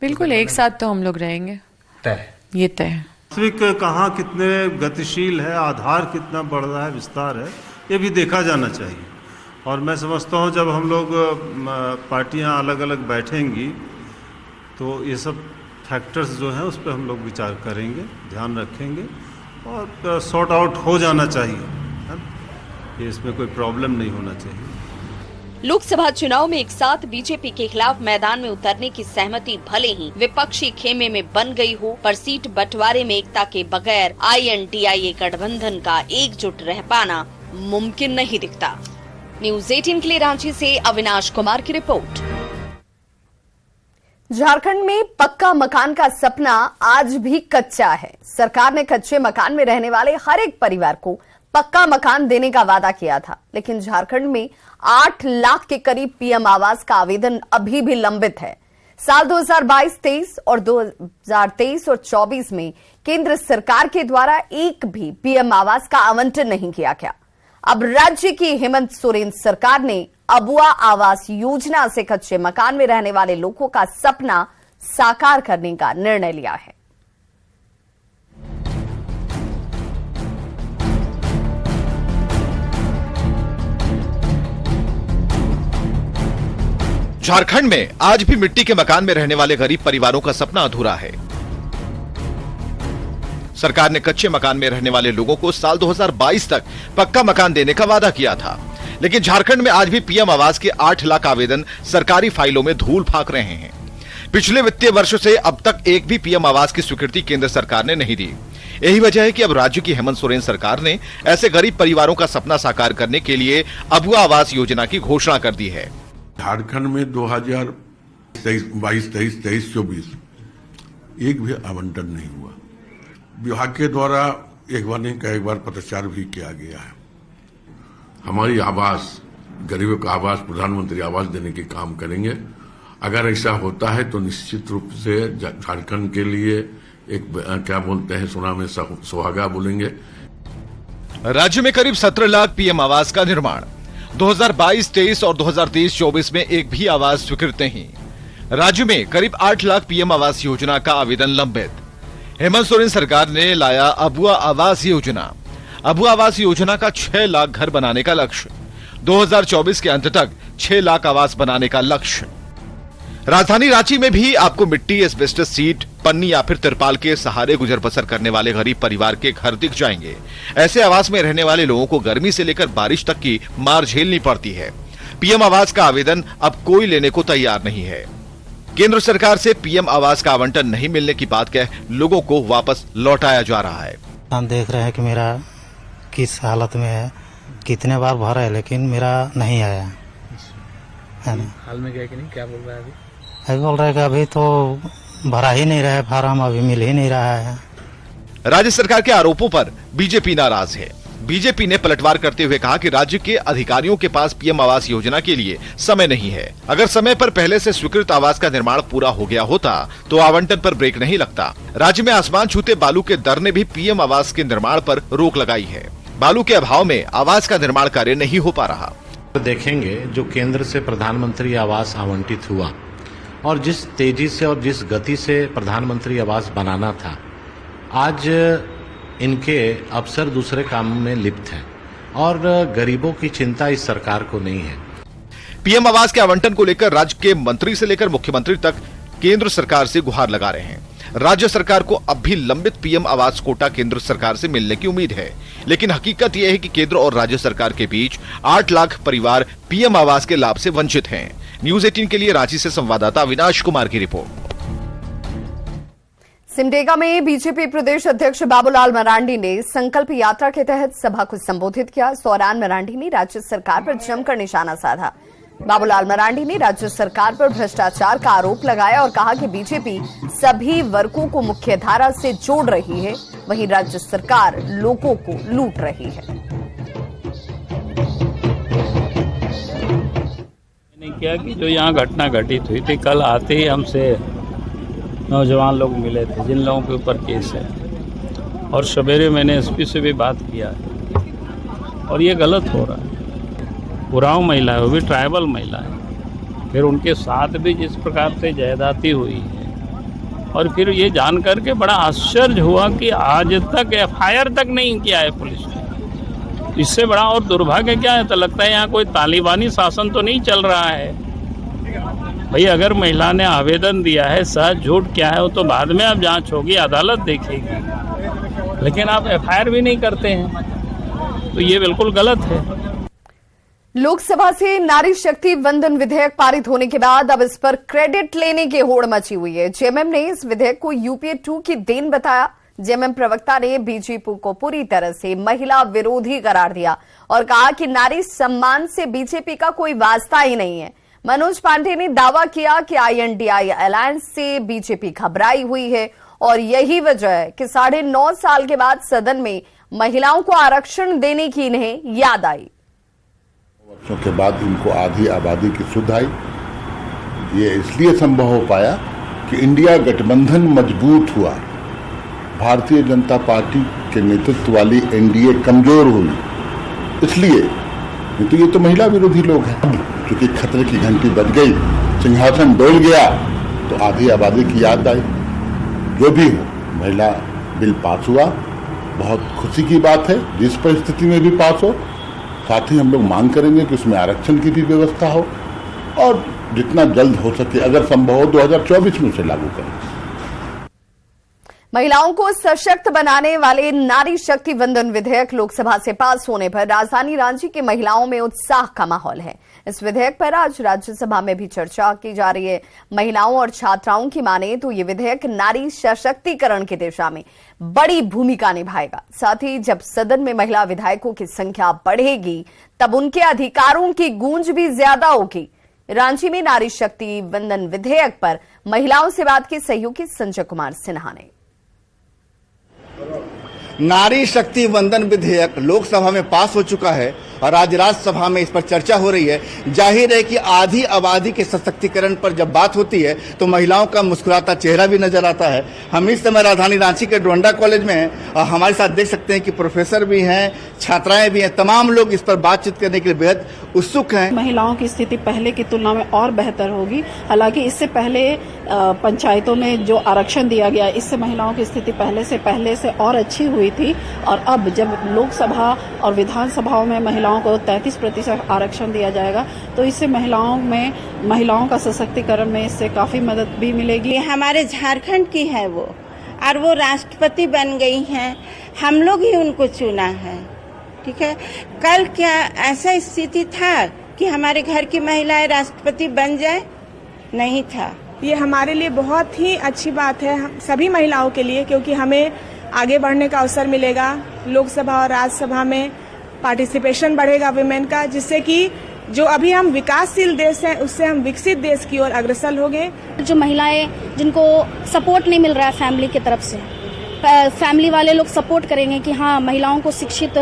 बिल्कुल, एक साथ तो हम लोग रहेंगे, तय, ये तय है। वास्तविक कहाँ कितने गतिशील है, आधार कितना बढ़ रहा है, विस्तार है, ये भी देखा जाना चाहिए। और मैं समझता हूँ जब हम लोग पार्टियां अलग अलग बैठेंगी तो ये सब फैक्टर्स जो हैं उस पर हम लोग विचार करेंगे, ध्यान रखेंगे और सॉर्ट आउट हो जाना चाहिए। ये इसमें कोई प्रॉब्लम नहीं होना चाहिए। लोकसभा चुनाव में एक साथ बीजेपी के खिलाफ मैदान में उतरने की सहमति भले ही विपक्षी खेमे में बन गई हो, पर सीट बंटवारे में एकता के बगैर INDIA गठबंधन का एकजुट रह पाना मुमकिन नहीं दिखता। न्यूज़ 18 के लिए रांची से अविनाश कुमार की रिपोर्ट। झारखंड में पक्का मकान का सपना आज भी कच्चा है। सरकार ने कच्चे मकान में रहने वाले हर एक परिवार को पक्का मकान देने का वादा किया था, लेकिन झारखंड में 8 लाख के करीब PM आवास का आवेदन अभी भी लंबित है। साल 2022-23 और 2023 और 24 में केंद्र सरकार के द्वारा एक भी PM आवास का आवंटन नहीं किया गया। अब राज्य की हेमंत सोरेन सरकार ने अबुआ आवास योजना से कच्चे मकान में रहने वाले लोगों का सपना साकार करने का निर्णय लिया है। झारखंड में आज भी मिट्टी के मकान में रहने वाले गरीब परिवारों का सपना अधूरा है। सरकार ने कच्चे मकान में रहने वाले लोगों को साल 2022 तक पक्का मकान देने का वादा किया था, लेकिन झारखंड में आज भी PM आवास के 8 लाख आवेदन सरकारी फाइलों में धूल फाक रहे हैं। पिछले वित्तीय वर्षों से अब तक एक भी PM आवास की स्वीकृति केंद्र सरकार ने नहीं दी। यही वजह है कि अब राज्य की हेमंत सोरेन सरकार ने ऐसे गरीब परिवारों का सपना साकार करने के लिए अबुआ आवास योजना की घोषणा कर दी है। झारखंड में 2022-23 एक भी आवंटन नहीं हुआ। विभाग के द्वारा एक बार नहीं कई बार पत्राचार भी किया गया है। हमारी आवास, गरीबों का आवास, प्रधानमंत्री आवास देने के काम करेंगे। अगर ऐसा होता है तो निश्चित रूप से झारखंड के लिए एक क्या बोलते हैं, सुना में सुहागा बोलेंगे। राज्य में करीब 17 लाख PM आवास का निर्माण। 2022-23 और 2023-24 में एक भी आवास स्वीकृत नहीं। राज्य में करीब 8 लाख PM आवास योजना का आवेदन लंबित। हेमंत सोरेन सरकार ने लाया अबुआ आवास योजना। अबुआ आवास योजना का 6 लाख घर बनाने का लक्ष्य। 2024 के अंत तक 6 लाख आवास बनाने का लक्ष्य। राजधानी रांची में भी आपको मिट्टी, एस्बेस्टस सीट, पन्नी या फिर तिरपाल के सहारे गुजर बसर करने वाले गरीब परिवार के घर दिख जाएंगे। ऐसे आवास में रहने वाले लोगों को गर्मी से लेकर बारिश तक की मार झेलनी पड़ती है। PM आवास का आवेदन अब कोई लेने को तैयार नहीं है। केंद्र सरकार से PM आवास का आवंटन नहीं मिलने की बात कह लोगों को वापस लौटाया जा रहा है। हम देख रहे हैं कि मेरा किस हालत में है, कितने बार भरा है लेकिन मेरा नहीं आया है ना। हाल में गया कि नहीं, क्या बोल रहा है अभी? अभी बोल रहा है कि अभी तो भरा ही नहीं रहा है फार्म, अभी मिल ही नहीं रहा है। राज्य सरकार के आरोपों पर बीजेपी नाराज है। बीजेपी ने पलटवार करते हुए कहा कि राज्य के अधिकारियों के पास पीएम आवास योजना के लिए समय नहीं है। अगर समय पर पहले से स्वीकृत आवास का निर्माण पूरा हो गया होता तो आवंटन पर ब्रेक नहीं लगता। राज्य में आसमान छूते बालू के दर ने भी पीएम आवास के निर्माण पर रोक लगाई है। बालू के अभाव में आवास का निर्माण कार्य नहीं हो पा रहा। देखेंगे जो केंद्र से प्रधानमंत्री आवास आवंटित हुआ और जिस तेजी से और जिस गति से प्रधानमंत्री आवास बनाना था, आज इनके अफसर दूसरे काम में लिप्त हैं और गरीबों की चिंता इस सरकार को नहीं है। पीएम आवास के आवंटन को लेकर राज्य के मंत्री से लेकर मुख्यमंत्री तक केंद्र सरकार से गुहार लगा रहे हैं। राज्य सरकार को अब भी लंबित पीएम आवास कोटा केंद्र सरकार से मिलने की उम्मीद है, लेकिन हकीकत यह है कि केंद्र और राज्य सरकार के बीच 8 लाख परिवार पीएम आवास के लाभ से वंचित हैं। न्यूज 18 के लिए रांची से संवाददाता अविनाश कुमार की रिपोर्ट। सिमडेगा में बीजेपी प्रदेश अध्यक्ष बाबूलाल मरांडी ने संकल्प यात्रा के तहत सभा को संबोधित किया। इस दौरान मरांडी ने राज्य सरकार पर जमकर निशाना साधा। बाबूलाल मरांडी ने राज्य सरकार पर भ्रष्टाचार का आरोप लगाया और कहा कि बीजेपी सभी वर्गों को मुख्यधारा से जोड़ रही है, वहीं राज्य सरकार लोगों को लूट रही है। मैंने क्या कि जो यहाँ घटना घटित हुई थी, कल आते ही हमसे नौजवान लोग मिले थे जिन लोगों के ऊपर केस है, और सवेरे मैंने एसपी से भी बात किया है और ये गलत हो रहा है। उरांव महिला है, वो भी ट्राइबल महिला है, फिर उनके साथ भी जिस प्रकार से जायदाती हुई है, और फिर ये जान करके बड़ा आश्चर्य हुआ कि आज तक एफआईआर तक नहीं किया है पुलिस ने। इससे बड़ा और दुर्भाग्य क्या है? तो लगता है यहाँ कोई तालिबानी शासन तो नहीं चल रहा है। भाई अगर महिला ने आवेदन दिया है, सच झूठ क्या है वो तो बाद में अब जांच होगी, अदालत देखेगी, लेकिन आप एफआईआर भी नहीं करते हैं, तो ये बिल्कुल गलत है। लोकसभा से नारी शक्ति वंदन विधेयक पारित होने के बाद अब इस पर क्रेडिट लेने की होड़ मची हुई है। जेएमएम ने इस विधेयक को यूपीए 2 की देन बताया। जेएमएम प्रवक्ता ने बीजेपी को पूरी तरह से महिला विरोधी करार दिया और कहा कि नारी सम्मान से बीजेपी का कोई वास्ता ही नहीं है। मनोज पांडे ने दावा किया कि INDI अलायंस से बीजेपी घबराई हुई है और यही वजह है कि 9.5 साल के बाद सदन में महिलाओं को आरक्षण देने की इन्हें याद आई। वर्षों के बाद इनको आधी आबादी की सुध आई। ये इसलिए संभव हो पाया कि इंडिया गठबंधन मजबूत हुआ, भारतीय जनता पार्टी के नेतृत्व वाली एनडीए कमजोर हुई, इसलिए। नहीं तो ये तो महिला विरोधी लोग हैं। क्योंकि खतरे की घंटी बज गई, सिंहासन डोल गया, तो आधी आबादी की याद आई। जो भी हो, महिला बिल पास हुआ, बहुत खुशी की बात है। जिस परिस्थिति में भी पास हो, साथ ही हम लोग मांग करेंगे कि उसमें आरक्षण की भी व्यवस्था हो और जितना जल्द हो सके, अगर संभव हो 2024 में उसे लागू करें। महिलाओं को सशक्त बनाने वाले नारी शक्ति वंदन विधेयक लोकसभा से पास होने पर राजधानी रांची की महिलाओं में उत्साह का माहौल है। इस विधेयक पर आज राज्यसभा में भी चर्चा की जा रही है। महिलाओं और छात्राओं की माने तो ये विधेयक नारी सशक्तिकरण की दिशा में बड़ी भूमिका निभाएगा। साथ ही जब सदन में महिला विधायकों की संख्या बढ़ेगी, तब उनके अधिकारों की गूंज भी ज्यादा होगी। रांची में नारी शक्ति वंदन विधेयक पर महिलाओं से बात की सहयोगी संजय कुमार सिन्हा ने। नारी शक्ति वंदन विधेयक लोकसभा में पास हो चुका है और आज राज्यसभा में इस पर चर्चा हो रही है। जाहिर है कि आधी आबादी के सशक्तिकरण पर जब बात होती है तो महिलाओं का मुस्कुराता चेहरा भी नजर आता है। हम इस समय राजधानी रांची के डोंडा कॉलेज में हैं और हमारे साथ देख सकते हैं कि प्रोफेसर भी हैं, छात्राएं भी हैं, तमाम लोग इस पर बातचीत करने के लिए बेहद उत्सुक हैं। महिलाओं की स्थिति पहले की तुलना में और बेहतर होगी। हालांकि इससे पहले पंचायतों में जो आरक्षण दिया गया, इससे महिलाओं की स्थिति पहले से और अच्छी हुई थी, और अब जब लोकसभा और विधानसभाओं में महिलाओं को 33% आरक्षण दिया जाएगा तो इससे महिलाओं का सशक्तिकरण में इससे काफी मदद भी मिलेगी। हमारे झारखंड की है वो, और वो राष्ट्रपति बन गई हैं। हम लोग ही उनको चुना है, ठीक है। कल क्या ऐसा स्थिति था कि हमारे घर की महिलाएं राष्ट्रपति बन जाए? नहीं था। ये हमारे लिए बहुत ही अच्छी बात है, हम सभी महिलाओं के लिए, क्योंकि हमें आगे बढ़ने का अवसर मिलेगा। लोकसभा और राज्यसभा में पार्टिसिपेशन बढ़ेगा विमेन का, जिससे कि जो अभी हम विकासशील देश हैं उससे हम विकसित देश की ओर अग्रसर होंगे। जो महिलाएं जिनको सपोर्ट नहीं मिल रहा है फैमिली की तरफ से, फैमिली वाले लोग सपोर्ट करेंगे कि हाँ महिलाओं को शिक्षित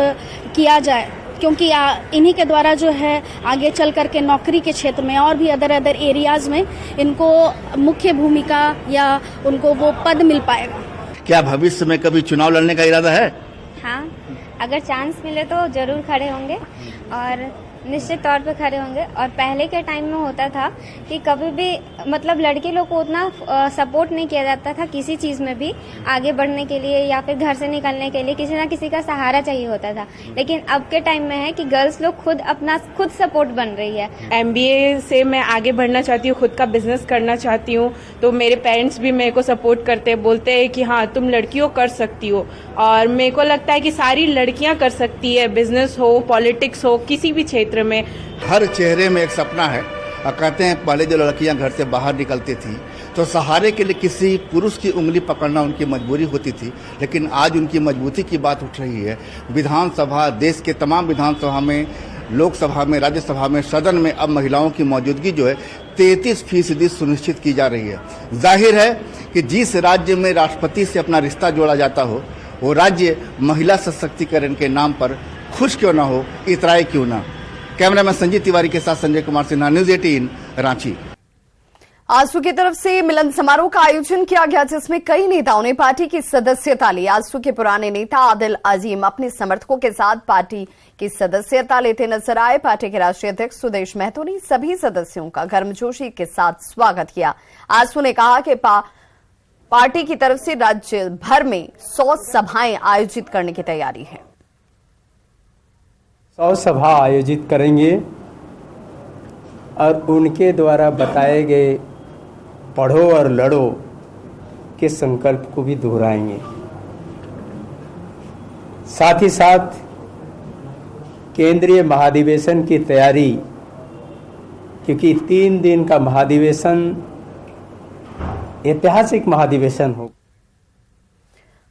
किया जाए, क्योंकि इन्हीं के द्वारा जो है आगे चल करके नौकरी के क्षेत्र में और भी अदर एरियाज में इनको मुख्य भूमिका या उनको वो पद मिल पाएगा। क्या भविष्य में कभी चुनाव लड़ने का इरादा है? हाँ, अगर चांस मिले तो जरूर खड़े होंगे और निश्चित तौर पे खड़े होंगे। और पहले के टाइम में होता था कि कभी भी मतलब लड़के लोग को उतना सपोर्ट नहीं किया जाता था किसी चीज में भी आगे बढ़ने के लिए या फिर घर से निकलने के लिए किसी ना किसी का सहारा चाहिए होता था। लेकिन अब के टाइम में है कि गर्ल्स लोग खुद सपोर्ट बन रही है। MBA से मैं आगे बढ़ना चाहती हूँ, खुद का बिजनेस करना चाहती हूँ, तो मेरे पेरेंट्स भी मेरे को सपोर्ट करते हैं, बोलते हैं कि हाँ तुम लड़कियों कर सकती हो। और मेरे को लगता है कि सारी लड़कियां कर सकती है, बिजनेस हो, पॉलिटिक्स हो, किसी भी क्षेत्र में। हर चेहरे में एक सपना है। कहते हैं पहले जो लड़कियां घर से बाहर निकलती थी तो सहारे के लिए किसी पुरुष की उंगली पकड़ना उनकी मजबूरी होती थी, लेकिन आज उनकी मजबूती की बात उठ रही है। विधानसभा, देश के तमाम विधानसभा में, लोकसभा में, राज्यसभा में, सदन में अब महिलाओं की मौजूदगी जो है 33% सुनिश्चित की जा रही है। जाहिर है कि जिस राज्य में राष्ट्रपति से अपना रिश्ता जोड़ा जाता हो वो राज्य महिला सशक्तिकरण के नाम पर खुश क्यों ना हो, इतराए क्यों ना। कैमरामैन संजीव तिवारी के साथ संजय कुमार सिन्हा, न्यूज 18 रांची। आजसू की तरफ से मिलन समारोह का आयोजन किया गया जिसमें कई नेताओं ने पार्टी की सदस्यता ली। आजसू के पुराने नेता आदिल अजीम अपने समर्थकों के साथ पार्टी की सदस्यता लेते नजर आए। पार्टी के राष्ट्रीय अध्यक्ष सुदेश महतो ने सभी सदस्यों का गर्मजोशी के साथ स्वागत किया। आजसू ने कहा कि पार्टी की तरफ से राज्य भर में 100 सभाएं आयोजित करने की तैयारी है। 100 सभा आयोजित करेंगे और उनके द्वारा बताए गए पढ़ो और लड़ो के संकल्प को भी दोहराएंगे। साथ ही साथ केंद्रीय महाधिवेशन की तैयारी, क्योंकि 3 दिन का महाधिवेशन ऐतिहासिक महाधिवेशन हो।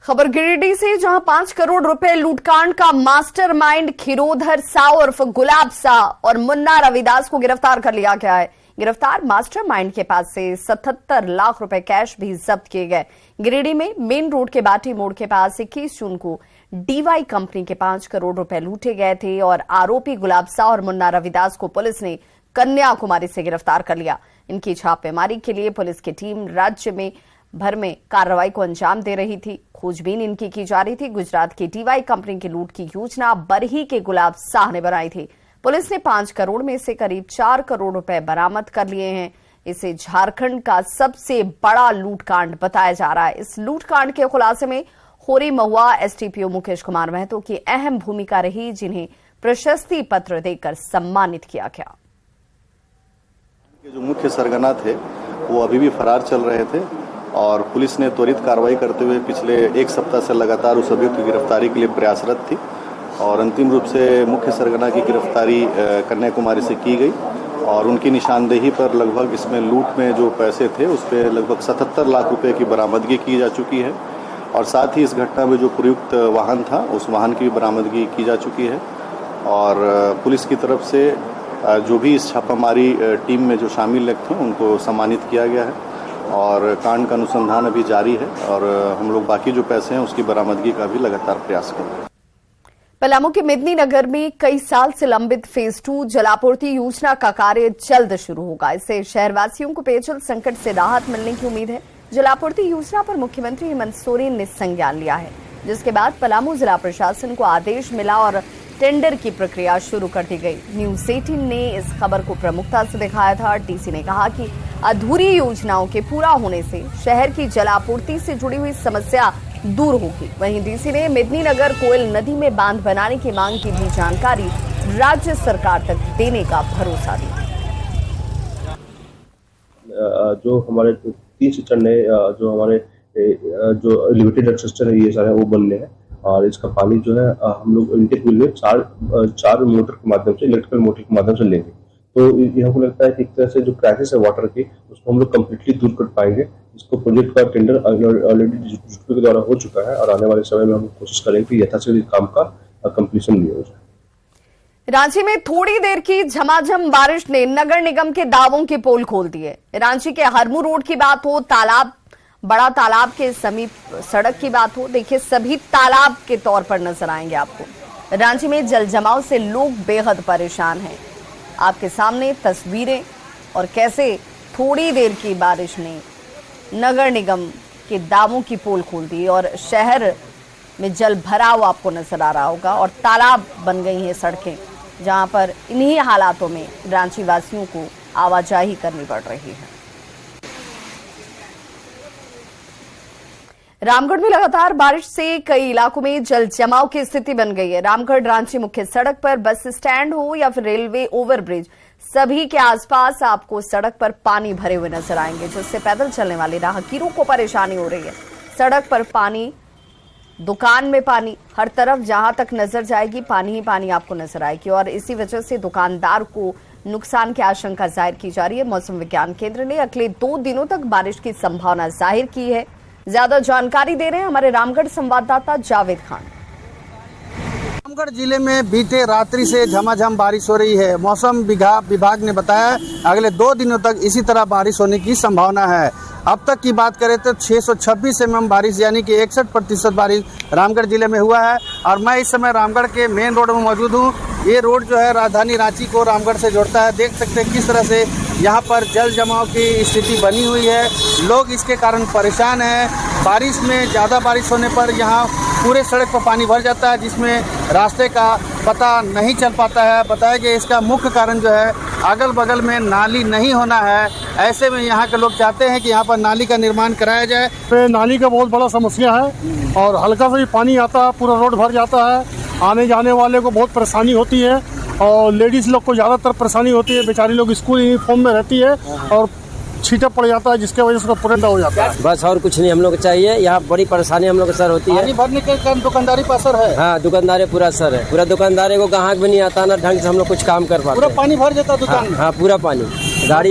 खबर गिरिडीह से, जहां 5 करोड़ रुपए लूटकांड का मास्टरमाइंड खीरोधर सा उर्फ गुलाब सा और मुन्ना रविदास को गिरफ्तार कर लिया गया है। गिरफ्तार मास्टरमाइंड के पास से 77 लाख रुपए कैश भी जब्त किए गए। गिरिडीह में मेन रोड के बाटी मोड़ के पास 21 जून को DY कंपनी के 5 करोड़ रुपए लूटे गए थे और आरोपी गुलाब सा और मुन्ना रविदास को पुलिस ने कन्याकुमारी से गिरफ्तार कर लिया। इनकी छापेमारी के लिए पुलिस की टीम राज्य में भर में कार्रवाई को अंजाम दे रही थी। खोजबीन इनकी की जा रही थी। गुजरात की DY कंपनी की लूट की योजना बरही के गुलाब शाह ने बनाई थी। पुलिस ने 5 करोड़ में से करीब 4 करोड़ रुपए बरामद कर लिए हैं। इसे झारखंड का सबसे बड़ा लूटकांड बताया जा रहा है। इस लूटकांड के खुलासे में होरी महुआ STPO मुकेश कुमार महतो की अहम भूमिका रही, जिन्हें प्रशस्ति पत्र देकर सम्मानित किया गया। जो मुख्य सरगना थे वो अभी भी फरार चल रहे थे और पुलिस ने त्वरित कार्रवाई करते हुए पिछले 1 सप्ताह से लगातार उस अभियुक्त की गिरफ्तारी के लिए प्रयासरत थी और अंतिम रूप से मुख्य सरगना की गिरफ्तारी कन्याकुमारी से की गई और उनकी निशानदेही पर लगभग इसमें लूट में जो पैसे थे उस पर लगभग 77 लाख रुपए की बरामदगी की जा चुकी है और साथ ही इस घटना में जो प्रयुक्त वाहन था उस वाहन की भी बरामदगी की जा चुकी है और पुलिस की तरफ से जो भी इस छापामारी टीम में जो शामिल लोग थे उनको सम्मानित किया गया है और कांड का अनुसंधान अभी जारी है और हम लोग बाकी जो पैसे हैं उसकी बरामदगी का भी लगातार प्रयास कर रहे हैं। पलामू के मेदिनीनगर में कई साल से लंबित फेज 2 जलापूर्ति योजना का कार्य जल्द शुरू होगा। इससे शहरवासियों को पेयजल संकट से राहत मिलने की उम्मीद है। जलापूर्ति योजना पर मुख्यमंत्री हेमंत सोरेन ने संज्ञान लिया है, जिसके बाद पलामू जिला प्रशासन को आदेश मिला और टेंडर की प्रक्रिया शुरू कर दी गई। न्यूज 18 ने इस खबर को प्रमुखता से दिखाया था। डीसी ने कहा कि अधूरी योजनाओं के पूरा होने से शहर की जलापूर्ति से जुड़ी हुई समस्या दूर होगी। वहीं डीसी ने मेदिनीनगर कोयल नदी में बांध बनाने की मांग की भी जानकारी राज्य सरकार तक देने का भरोसा दिया। जो हमारे 3 से चढ़ने जो हमारे जो लिमिटेड सिस्टम है ये सारे वो बनने हैं और इसका पानी जो है हम लोग इनटेक विल में 4 मोटर के माध्यम से, इलेक्ट्रिकल मोटर के माध्यम से लेंगे। तो ये हमको लगता है कि एक तरह से जो क्राइसिस है वाटर की उसको हम लोग कम्प्लीटली दूर कर पाएंगे। इसको प्रोजेक्ट का टेंडर ऑलरेडी के द्वारा हो चुका है और आने वाले समय में हम कोशिश करेंगे कि यथाशीघ्र काम का कंप्लीशन भी हो जाए। रांची में थोड़ी देर की झमाझम बारिश ने नगर निगम के दावों के पोल खोल दिए। रांची के हरमू रोड की बात हो, तालाब बड़ा तालाब के समीप सड़क की बात हो, देखिए सभी तालाब के तौर पर नजर आएंगे आपको। रांची में जल जमाव से लोग बेहद परेशान हैं। आपके सामने तस्वीरें और कैसे थोड़ी देर की बारिश ने नगर निगम के दामों की पोल खोल दी और शहर में जल भराव आपको नजर आ रहा होगा और तालाब बन गई हैं सड़कें, जहां पर इन्हीं हालातों में रांची वासियों को आवाजाही करनी पड़ रही है। रामगढ़ में लगातार बारिश से कई इलाकों में जल जमाव की स्थिति बन गई है। रामगढ़ रांची मुख्य सड़क पर बस स्टैंड हो या फिर रेलवे ओवरब्रिज, सभी के आसपास आपको सड़क पर पानी भरे हुए नजर आएंगे, जिससे पैदल चलने वाले राहगीरों को परेशानी हो रही है। सड़क पर पानी, दुकान में पानी, हर तरफ जहां तक नजर जाएगी पानी ही पानी आपको नजर आएगी और इसी वजह से दुकानदार को नुकसान की आशंका जाहिर की जा रही है। मौसम विज्ञान केंद्र ने अगले 2 दिनों तक बारिश की संभावना जाहिर की है। ज्यादा जानकारी दे रहे हैं हमारे रामगढ़ संवाददाता जावेद खान। रामगढ़ जिले में बीते रात्रि से झमाझम बारिश हो रही है। मौसम विभाग ने बताया अगले 2 दिनों तक इसी तरह बारिश होने की संभावना है। अब तक की बात करें तो 626 mm बारिश यानी कि 61% बारिश रामगढ़ जिले में हुआ है और मैं इस समय रामगढ़ के मेन रोड में मौजूद हूँ। ये रोड जो है राजधानी रांची को रामगढ़ से जोड़ता है। देख सकते हैं किस तरह से यहाँ पर जल जमाव की स्थिति बनी हुई है। लोग इसके कारण परेशान हैं। बारिश में ज़्यादा बारिश होने पर यहाँ पूरे सड़क पर पानी भर जाता है, जिसमें रास्ते का पता नहीं चल पाता है। बताया कि इसका मुख्य कारण जो है अगल बगल में नाली नहीं होना है। ऐसे में यहाँ के लोग चाहते हैं कि यहाँ पर नाली का निर्माण कराया जाए। पे नाली का बहुत बड़ा समस्या है और हल्का सा भी पानी आता है पूरा रोड भर जाता है। आने जाने वाले को बहुत परेशानी होती है और लेडीज़ लोग को ज़्यादातर परेशानी होती है। बेचारी लोग स्कूल यूनिफॉर्म में रहती है और छींटा पड़ जाता है, जिसके वजह से उसका पुरंदा हो जाता है। बस और कुछ नहीं हम लोग को चाहिए। यहाँ बड़ी परेशानी हम लोग के सर होती है। पानी भरने के कारण दुकानदारी पर असर है। हाँ, दुकानदारी पूरा असर है। पूरा दुकानदारी को ग्राहक भी नहीं आता ना ढंग से हम लोग कुछ काम कर पाते। पूरा पानी भर जाता है दुकान में। हाँ, पूरा पानी। गाड़ी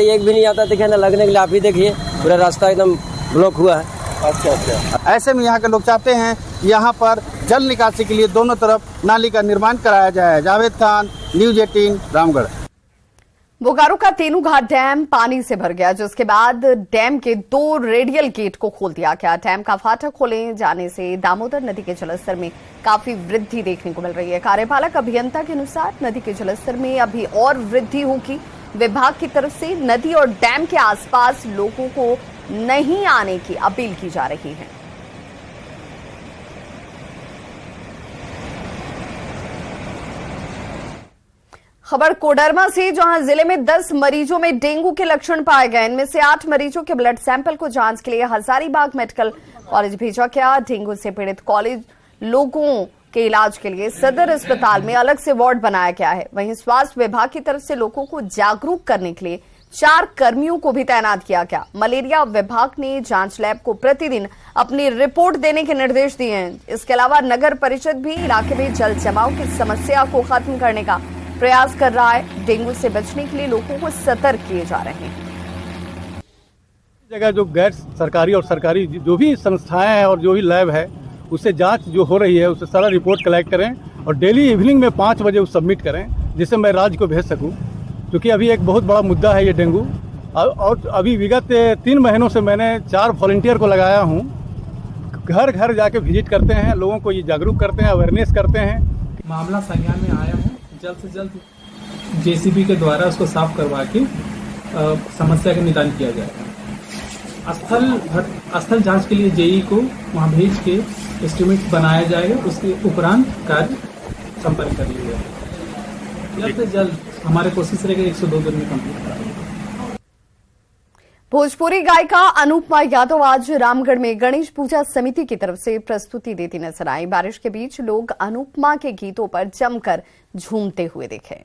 एक भी नहीं आता। देखिए ना, लगने के लिए आप ही देखिए पूरा रास्ता एकदम ब्लॉक हुआ है। अच्छा। ऐसे में यहाँ के लोग चाहते हैं यहाँ पर जल निकासी के लिए दोनों तरफ नाली का निर्माण कराया जाए। जावेद खान, न्यूज़ 18 रामगढ़। बोकारो का तेनूघाट डैम पानी से भर गया, जिसके बाद डैम के 2 रेडियल गेट को खोल दिया गया। डैम का फाटक खोले जाने से दामोदर नदी के जलस्तर में काफी वृद्धि देखने को मिल रही है। कार्यपालक अभियंता के अनुसार नदी के जलस्तर में अभी और वृद्धि होगी। विभाग की तरफ से नदी और डैम के आसपास लोगों को नहीं आने की अपील की जा रही है। खबर कोडरमा से, जहां जिले में 10 मरीजों में डेंगू के लक्षण पाए गए। इनमें से 8 मरीजों के ब्लड सैंपल को जांच के लिए हजारीबाग मेडिकल कॉलेज भेजा गया। डेंगू से पीड़ित कॉलेज लोगों के इलाज के लिए सदर अस्पताल में अलग से वार्ड बनाया गया है। वहीं स्वास्थ्य विभाग की तरफ से लोगों को जागरूक करने के लिए 4 कर्मियों को भी तैनात किया गया। मलेरिया विभाग ने जांच लैब को प्रतिदिन अपनी रिपोर्ट देने के निर्देश दिए हैं। इसके अलावा नगर परिषद भी इलाके में जल जमाव की समस्या को खत्म करने का प्रयास कर रहा है। डेंगू से बचने के लिए लोगों को सतर्क किए जा रहे हैं। जगह जो गैर सरकारी और सरकारी जो भी संस्थाएं हैं और जो भी लैब है, उससे जांच जो हो रही है उससे सारा रिपोर्ट कलेक्ट करें और डेली इवनिंग में 5 बजे उस सबमिट करें, जिससे मैं राज्य को भेज सकूं। क्योंकि अभी एक बहुत बड़ा मुद्दा है ये डेंगू। और अभी विगत 3 महीनों से मैंने 4 वॉलंटियर को लगाया हूँ। घर घर जाके विजिट करते हैं, लोगों को ये जागरूक करते हैं, अवेयरनेस करते हैं। मामला संज्ञान में आया है। जल्द से जल्द जेसीबी के द्वारा उसको साफ करवा के समस्या का निदान किया जाएगा। स्थल जांच के लिए जेई को वहां भेज के एस्टिमेट बनाया जाएगा। उसके उपरांत कार्य संपन्न कर लिया जाएगा। जल्द से जल्द हमारी कोशिश रहेगी 102 दिन में कंप्लीट कराएंगे। भोजपुरी गायिका अनुपमा यादव आज रामगढ़ में गणेश पूजा समिति की तरफ से प्रस्तुति देती नजर आई। बारिश के बीच लोग अनुपमा के गीतों पर जमकर झूमते हुए दिखे।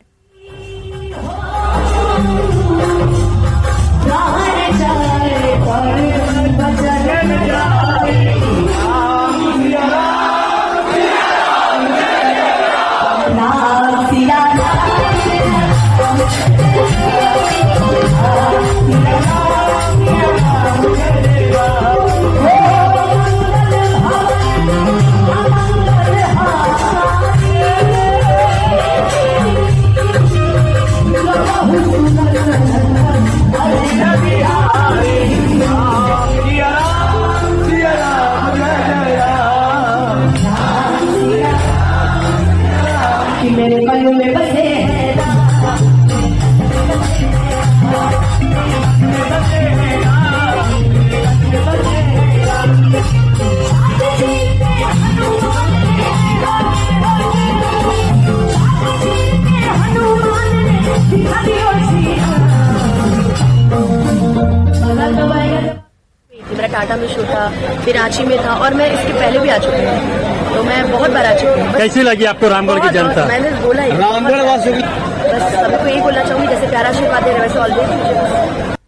Oh मेरे पल्लू में बसे हैं मेरा टाटा में शो था, फिर रांची में था और मैं इसके पहले भी आ चुकी हूँ, तो मैं बहुत बार आ चुकी हूँ। कैसी लगी आपको रामगढ़ की जनता? मैंने बोला ही, बस सभी को यही बोलना चाहूंगी, जैसे प्यारा आशीर्वाद दे रहे वैसे ऑलवेज